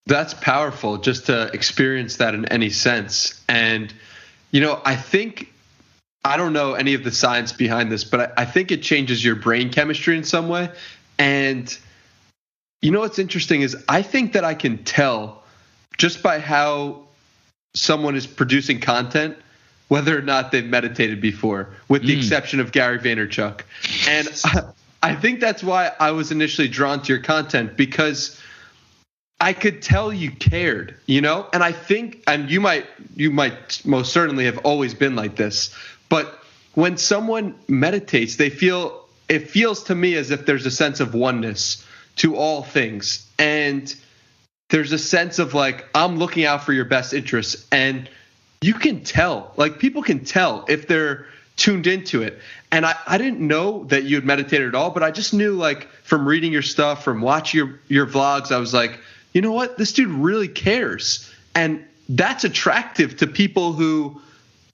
That's powerful, just to experience that in any sense. And, I don't know any of the science behind this, but I think it changes your brain chemistry in some way. And, what's interesting is I think that I can tell just by how someone is producing content whether or not they've meditated before, with the exception of Gary Vaynerchuk. And I think that's why I was initially drawn to your content, because I could tell you cared, and I think, and you might most certainly have always been like this, but when someone meditates, it feels to me as if there's a sense of oneness to all things. And there's a sense of like, I'm looking out for your best interests. And you can tell, like people can tell if they're tuned into it. And I didn't know that you had meditated at all, but I just knew, like, from reading your stuff, from watching your vlogs, I was like, you know what? This dude really cares. And that's attractive to people who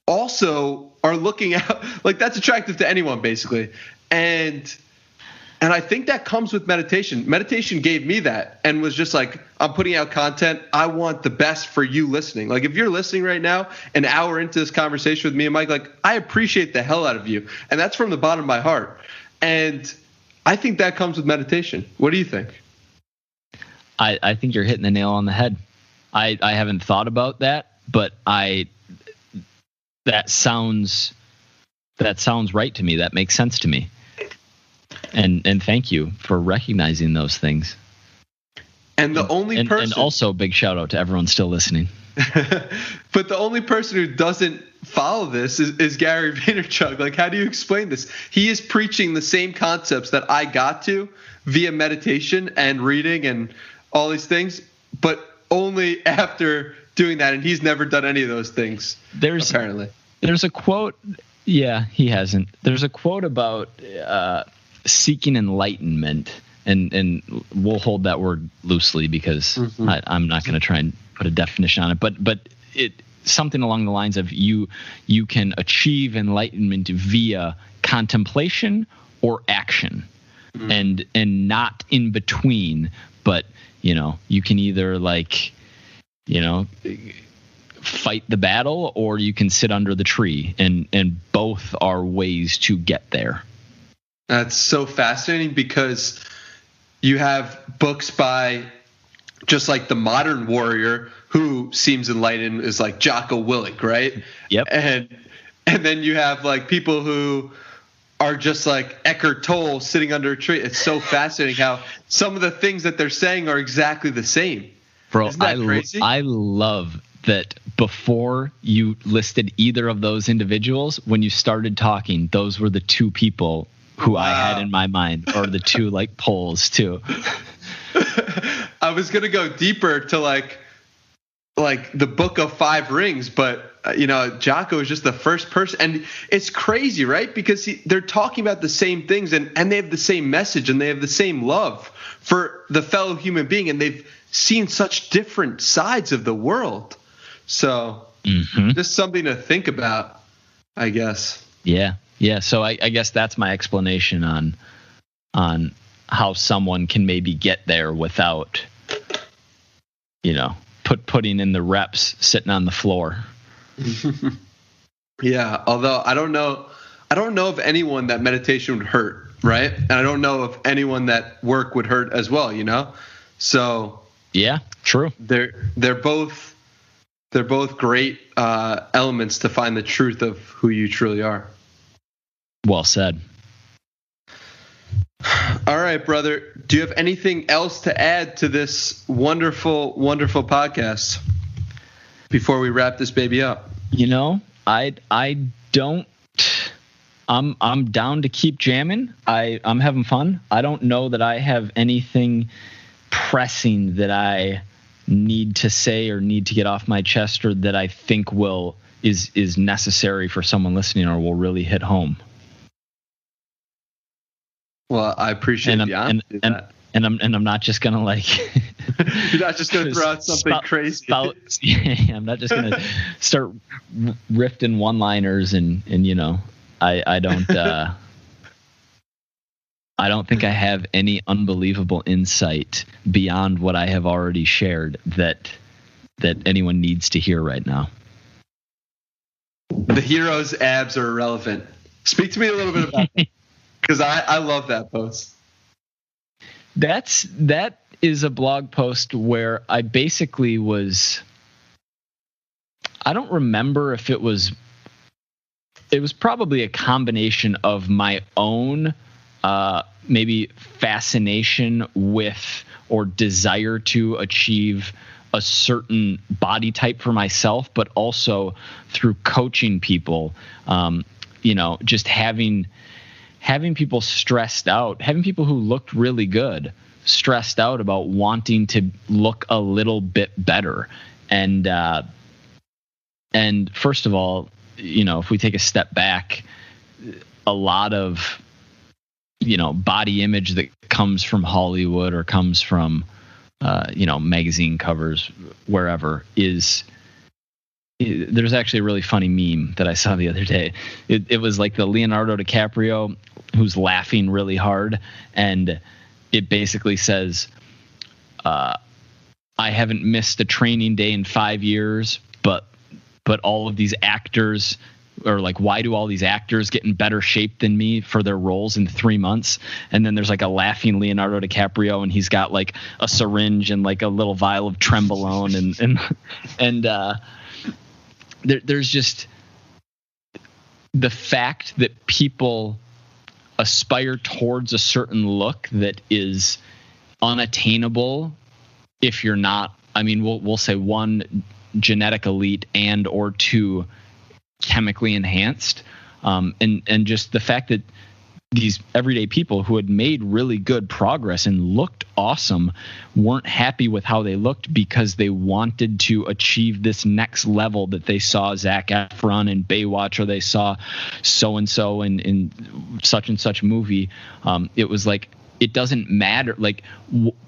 also are looking out. Like, that's attractive to anyone, basically. And I think that comes with meditation. Meditation gave me that and was just like, I'm putting out content. I want the best for you listening. Like, if you're listening right now, an hour into this conversation with me and Mike, like, I appreciate the hell out of you. And that's from the bottom of my heart. And I think that comes with meditation. What do you think? I think you're hitting the nail on the head. I haven't thought about that, but that sounds right to me. That makes sense to me. And thank you for recognizing those things. And the only person, and also big shout out to everyone still listening. But the only person who doesn't follow this is Gary Vaynerchuk. Like, how do you explain this? He is preaching the same concepts that I got to via meditation and reading and all these things, but only after doing that. And he's never done any of those things. Apparently, there's a quote. Yeah, he hasn't. There's a quote about seeking enlightenment, and we'll hold that word loosely because I'm not going to try and put a definition on it, but it something along the lines of you can achieve enlightenment via contemplation or action, and not in between. But you can either fight the battle or you can sit under the tree, and both are ways to get there. That's so fascinating because you have books by just like the modern warrior who seems enlightened is like Jocko Willink, right? Yep. And then you have like people who are just like Eckhart Tolle sitting under a tree. It's so fascinating how some of the things that they're saying are exactly the same. Bro, isn't that crazy? I love that before you listed either of those individuals, when you started talking, those were the two people who I had in my mind, or the two like poles too. I was going to go deeper to like the Book of Five Rings, but Jocko is just the first person. And it's crazy, right? Because they're talking about the same things and they have the same message and they have the same love for the fellow human being. And they've seen such different sides of the world. So just something to think about, I guess. Yeah. Yeah. So I guess that's my explanation on how someone can maybe get there without, putting in the reps sitting on the floor. Yeah. Although I don't know of anyone that meditation would hurt. Right. And I don't know of anyone that work would hurt as well, So yeah, true. They're both great elements to find the truth of who you truly are. Well said. All right, brother. Do you have anything else to add to this wonderful, wonderful podcast before we wrap this baby up? I don't. I'm down to keep jamming. I'm having fun. I don't know that I have anything pressing that I need to say or need to get off my chest, or that I think is necessary for someone listening or will really hit home. Well, I appreciate the honesty. And I'm not just gonna You're not just gonna throw out something crazy. I'm not just gonna start riffing one-liners and I don't I don't think I have any unbelievable insight beyond what I have already shared that anyone needs to hear right now. The hero's abs are irrelevant. Speak to me a little bit about that, because I love that post. That is a blog post where I basically I don't remember if it was probably a combination of my own maybe fascination with or desire to achieve a certain body type for myself, but also through coaching people, just having people stressed out, having people who looked really good stressed out about wanting to look a little bit better. And first of all, if we take a step back, a lot of, body image that comes from Hollywood or comes from, magazine covers, wherever, is there's actually a really funny meme that I saw the other day. It was like the Leonardo DiCaprio who's laughing really hard, and it basically says, I haven't missed a training day in 5 years, but all of these actors, or like, why do all these actors get in better shape than me for their roles in 3 months? And then there's like a laughing Leonardo DiCaprio, and he's got like a syringe and like a little vial of Trenbolone, and there's just the fact that people aspire towards a certain look that is unattainable if you're not, I mean, we'll say one, genetic elite, and or two, chemically enhanced, and just the fact that these everyday people who had made really good progress and looked awesome weren't happy with how they looked because they wanted to achieve this next level that they saw Zac Efron in Baywatch, or they saw so-and-so in such and such movie. It was like, it doesn't matter. Like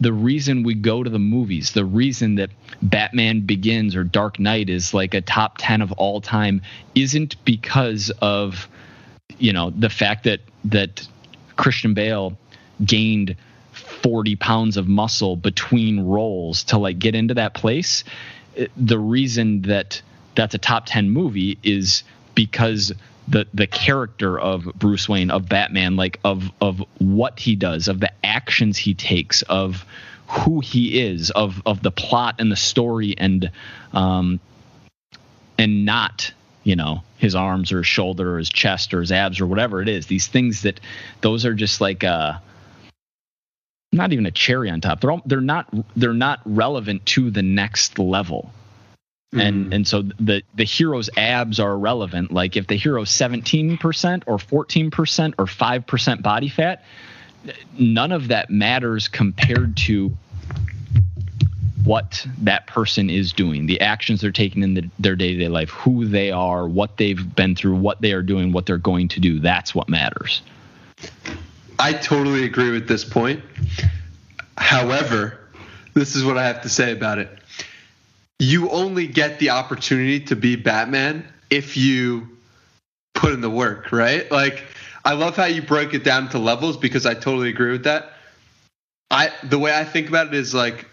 the reason we go to the movies, the reason that Batman Begins or Dark Knight is like a top 10 of all time isn't because of, the fact that Christian Bale gained 40 pounds of muscle between roles to like get into that place. The reason that that's a top 10 movie is because the character of Bruce Wayne, of Batman, like of what he does, of the actions he takes, of who he is, of the plot and the story, and not, his arms or his shoulder or his chest or his abs or whatever it is. These things those are just like not even a cherry on top. They're not relevant to the next level. And so the hero's abs are irrelevant. Like if the hero's 17% or 14% or 5% body fat, none of that matters compared to what that person is doing, the actions they're taking in their day-to-day life, who they are, what they've been through, what they are doing, what they're going to do. That's what matters. I totally agree with this point. However, this is what I have to say about it. You only get the opportunity to be Batman if you put in the work, right? Like, I love how you break it down to levels, because I totally agree with that. The way I think about it is like,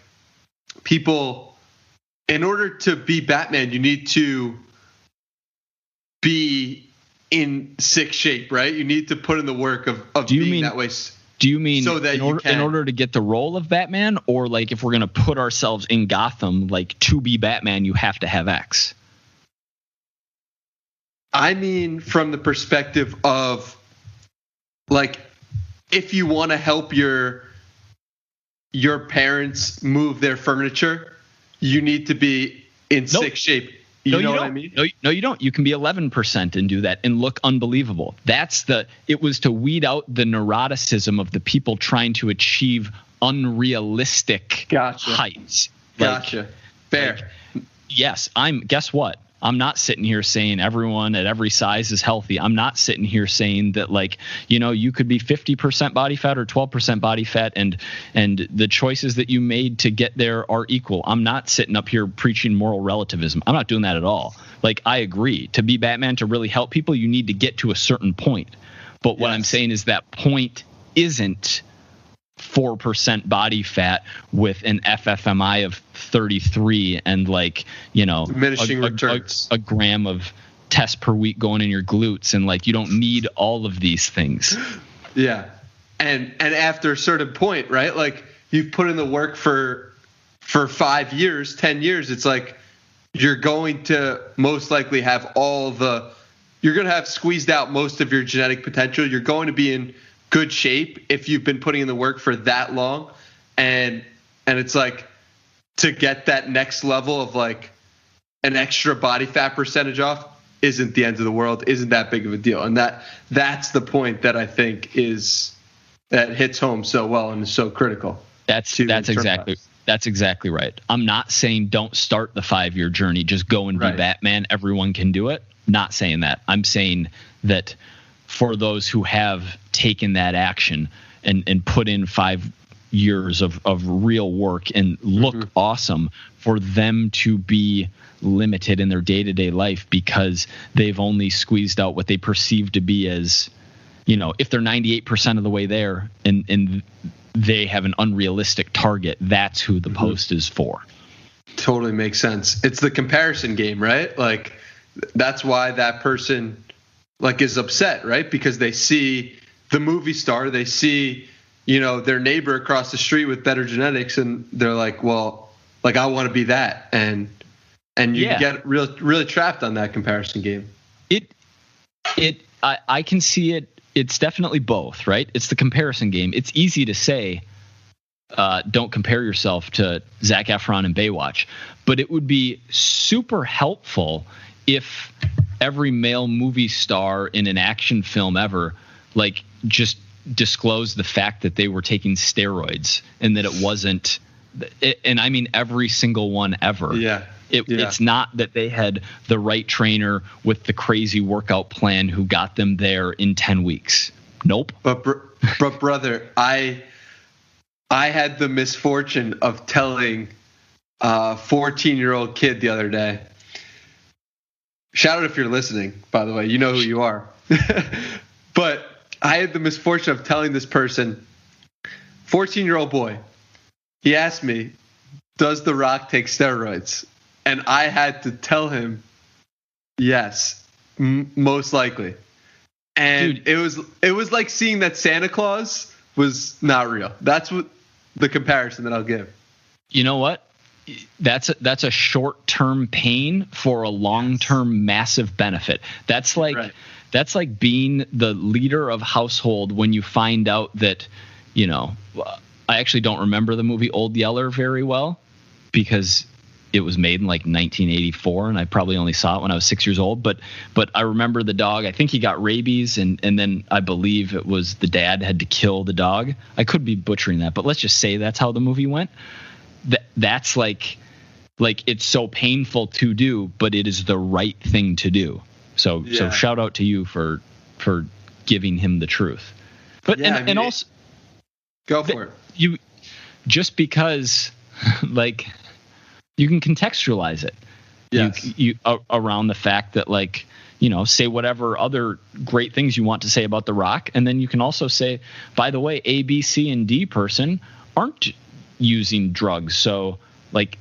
people, in order to be Batman, you need to be in sick shape, right? You need to put in the work of being that way. Do you mean so that in order to get the role of Batman, or like if we're going to put ourselves in Gotham, like to be Batman, you have to have X? I mean, from the perspective of like, if you want to help your parents move their furniture, you need to be in sick shape. You know what I mean? No, you don't. You can be 11% and do that and look unbelievable. It was to weed out the neuroticism of the people trying to achieve unrealistic heights. Gotcha. Fair. Yes, guess what? I'm not sitting here saying everyone at every size is healthy. I'm not sitting here saying that, like, you could be 50% body fat or 12% body fat, and the choices that you made to get there are equal. I'm not sitting up here preaching moral relativism. I'm not doing that at all. Like, I agree. To be Batman, to really help people, you need to get to a certain point. But what I'm saying is that point isn't 4% body fat with an FFMI of 33 and diminishing returns, a gram of test per week going in your glutes, and you don't need all of these things. Yeah. And after a certain point, right? Like, you've put in the work for 5 years, 10 years, it's like you're going to most likely have you're going to have squeezed out most of your genetic potential. You're going to be in good shape if you've been putting in the work for that long, and it's like, to get that next level of like an extra body fat percentage off isn't the end of the world, isn't that big of a deal. And that's the point that I think that hits home so well and is so critical. That's exactly right. I'm not saying don't start the 5-year journey, just go and be Batman. Everyone can do it. Not saying that. I'm saying that for those who have taken that action and put in 5 years of real work and look awesome, for them to be limited in their day-to-day life because they've only squeezed out what they perceive to be as, if they're 98% of the way there and they have an unrealistic target, that's who the post is for. Totally makes sense. It's the comparison game, right? Like, that's why that person is upset, right? Because they see the movie star, they see, their neighbor across the street with better genetics, and they're like, well, I want to be that. And you get really trapped on that comparison game. I can see it. It's definitely both, right? It's the comparison game. It's easy to say, don't compare yourself to Zac Efron and Baywatch, but it would be super helpful if every male movie star in an action film ever, just disclosed the fact that they were taking steroids and that it wasn't, and I mean every single one ever. Yeah. It's not that they had the right trainer with the crazy workout plan who got them there in 10 weeks. Nope. But brother, I had the misfortune of telling a 14-year-old kid the other day. Shout out if you're listening, by the way. You know who you are. But I had the misfortune of telling this person, 14-year-old boy, he asked me, does The Rock take steroids? And I had to tell him, yes, most likely. And dude, it was like seeing that Santa Claus was not real. That's what the comparison that I'll give. You know what? That's a short-term pain for a long-term massive benefit. That's like being the leader of household when you find out that, I actually don't remember the movie Old Yeller very well because it was made in 1984, and I probably only saw it when I was 6 years old. But I remember the dog. I think he got rabies, and then I believe it was the dad had to kill the dog. I could be butchering that, but let's just say that's how the movie went. That's like it's so painful to do, but it is the right thing to do. So shout out to you for giving him the truth. But and also go for it. You just because you can contextualize it. Yes. You around the fact that say whatever other great things you want to say about The Rock, and then you can also say, by the way, A, B, C, and D person aren't using drugs, so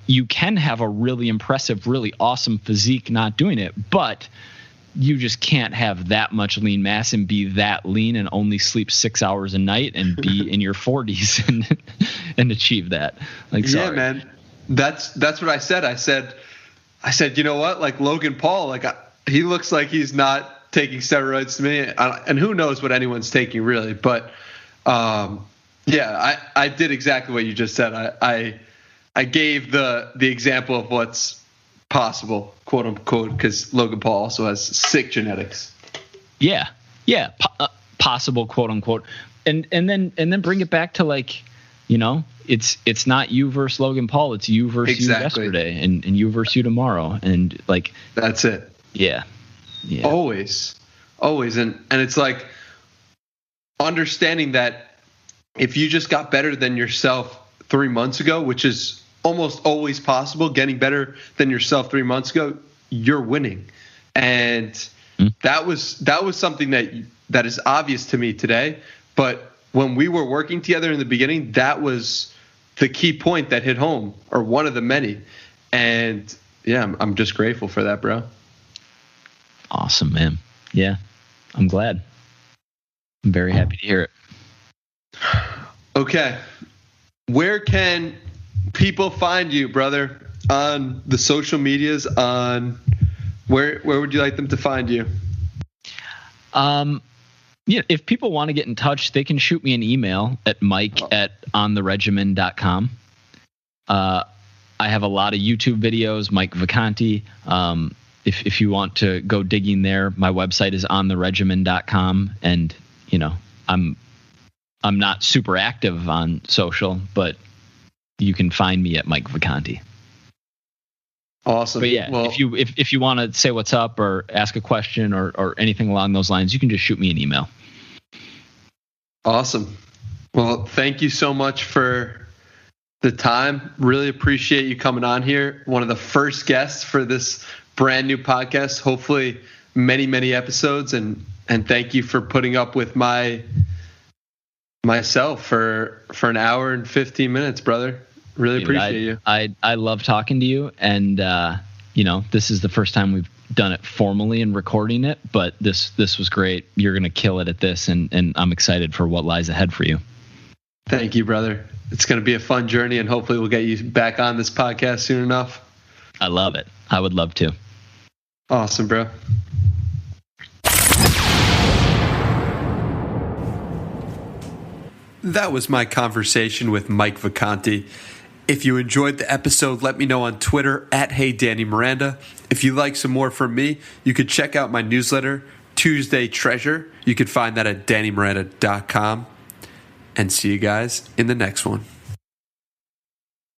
you can have a really impressive, really awesome physique not doing it, but you just can't have that much lean mass and be that lean and only sleep 6 hours a night and be in your 40s and achieve that. Yeah, man. That's what I said. I said, you know what? Logan Paul, he looks like he's not taking steroids to me, and who knows what anyone's taking really. But I did exactly what you just said. I gave the example of what's possible, quote unquote, because Logan Paul also has sick genetics. Yeah, possible, quote unquote, and then bring it back to it's not you versus Logan Paul, it's you versus you yesterday, and you versus you tomorrow, and that's it. Yeah. Always, and it's understanding that if you just got better than yourself 3 months ago, which is almost always possible, getting better than yourself 3 months ago, you're winning. And that was something that is obvious to me today. But when we were working together in the beginning, that was the key point that hit home, or one of the many. And I'm just grateful for that, bro. Awesome, man. Yeah, I'm glad. I'm very happy to hear it. Okay. Where can people find you, brother? On the social medias, on where would you like them to find you? If people want to get in touch, they can shoot me an email at mike@ontheregimen.com. I have a lot of YouTube videos, Mike Vacanti. If you want to go digging there, my website is ontheregimen.com, and I'm not super active on social, but you can find me at Mike Vacanti. Awesome. But if you want to say what's up or ask a question or anything along those lines, you can just shoot me an email. Awesome. Well, thank you so much for the time. Really appreciate you coming on here. One of the first guests for this brand new podcast. Hopefully many, many episodes. And thank you for putting up with myself for an hour and 15 minutes, brother. Really appreciate you. I love talking to you. And, this is the first time we've done it formally and recording it, but this was great. You're going to kill it at this. And I'm excited for what lies ahead for you. Thank you, brother. It's going to be a fun journey, and hopefully we'll get you back on this podcast soon enough. I love it. I would love to. Awesome, bro. That was my conversation with Mike Vacanti. If you enjoyed the episode, let me know on Twitter at HeyDannyMiranda. If you'd like some more from me, you could check out my newsletter, Tuesday Treasure. You could find that at DannyMiranda.com. And see you guys in the next one.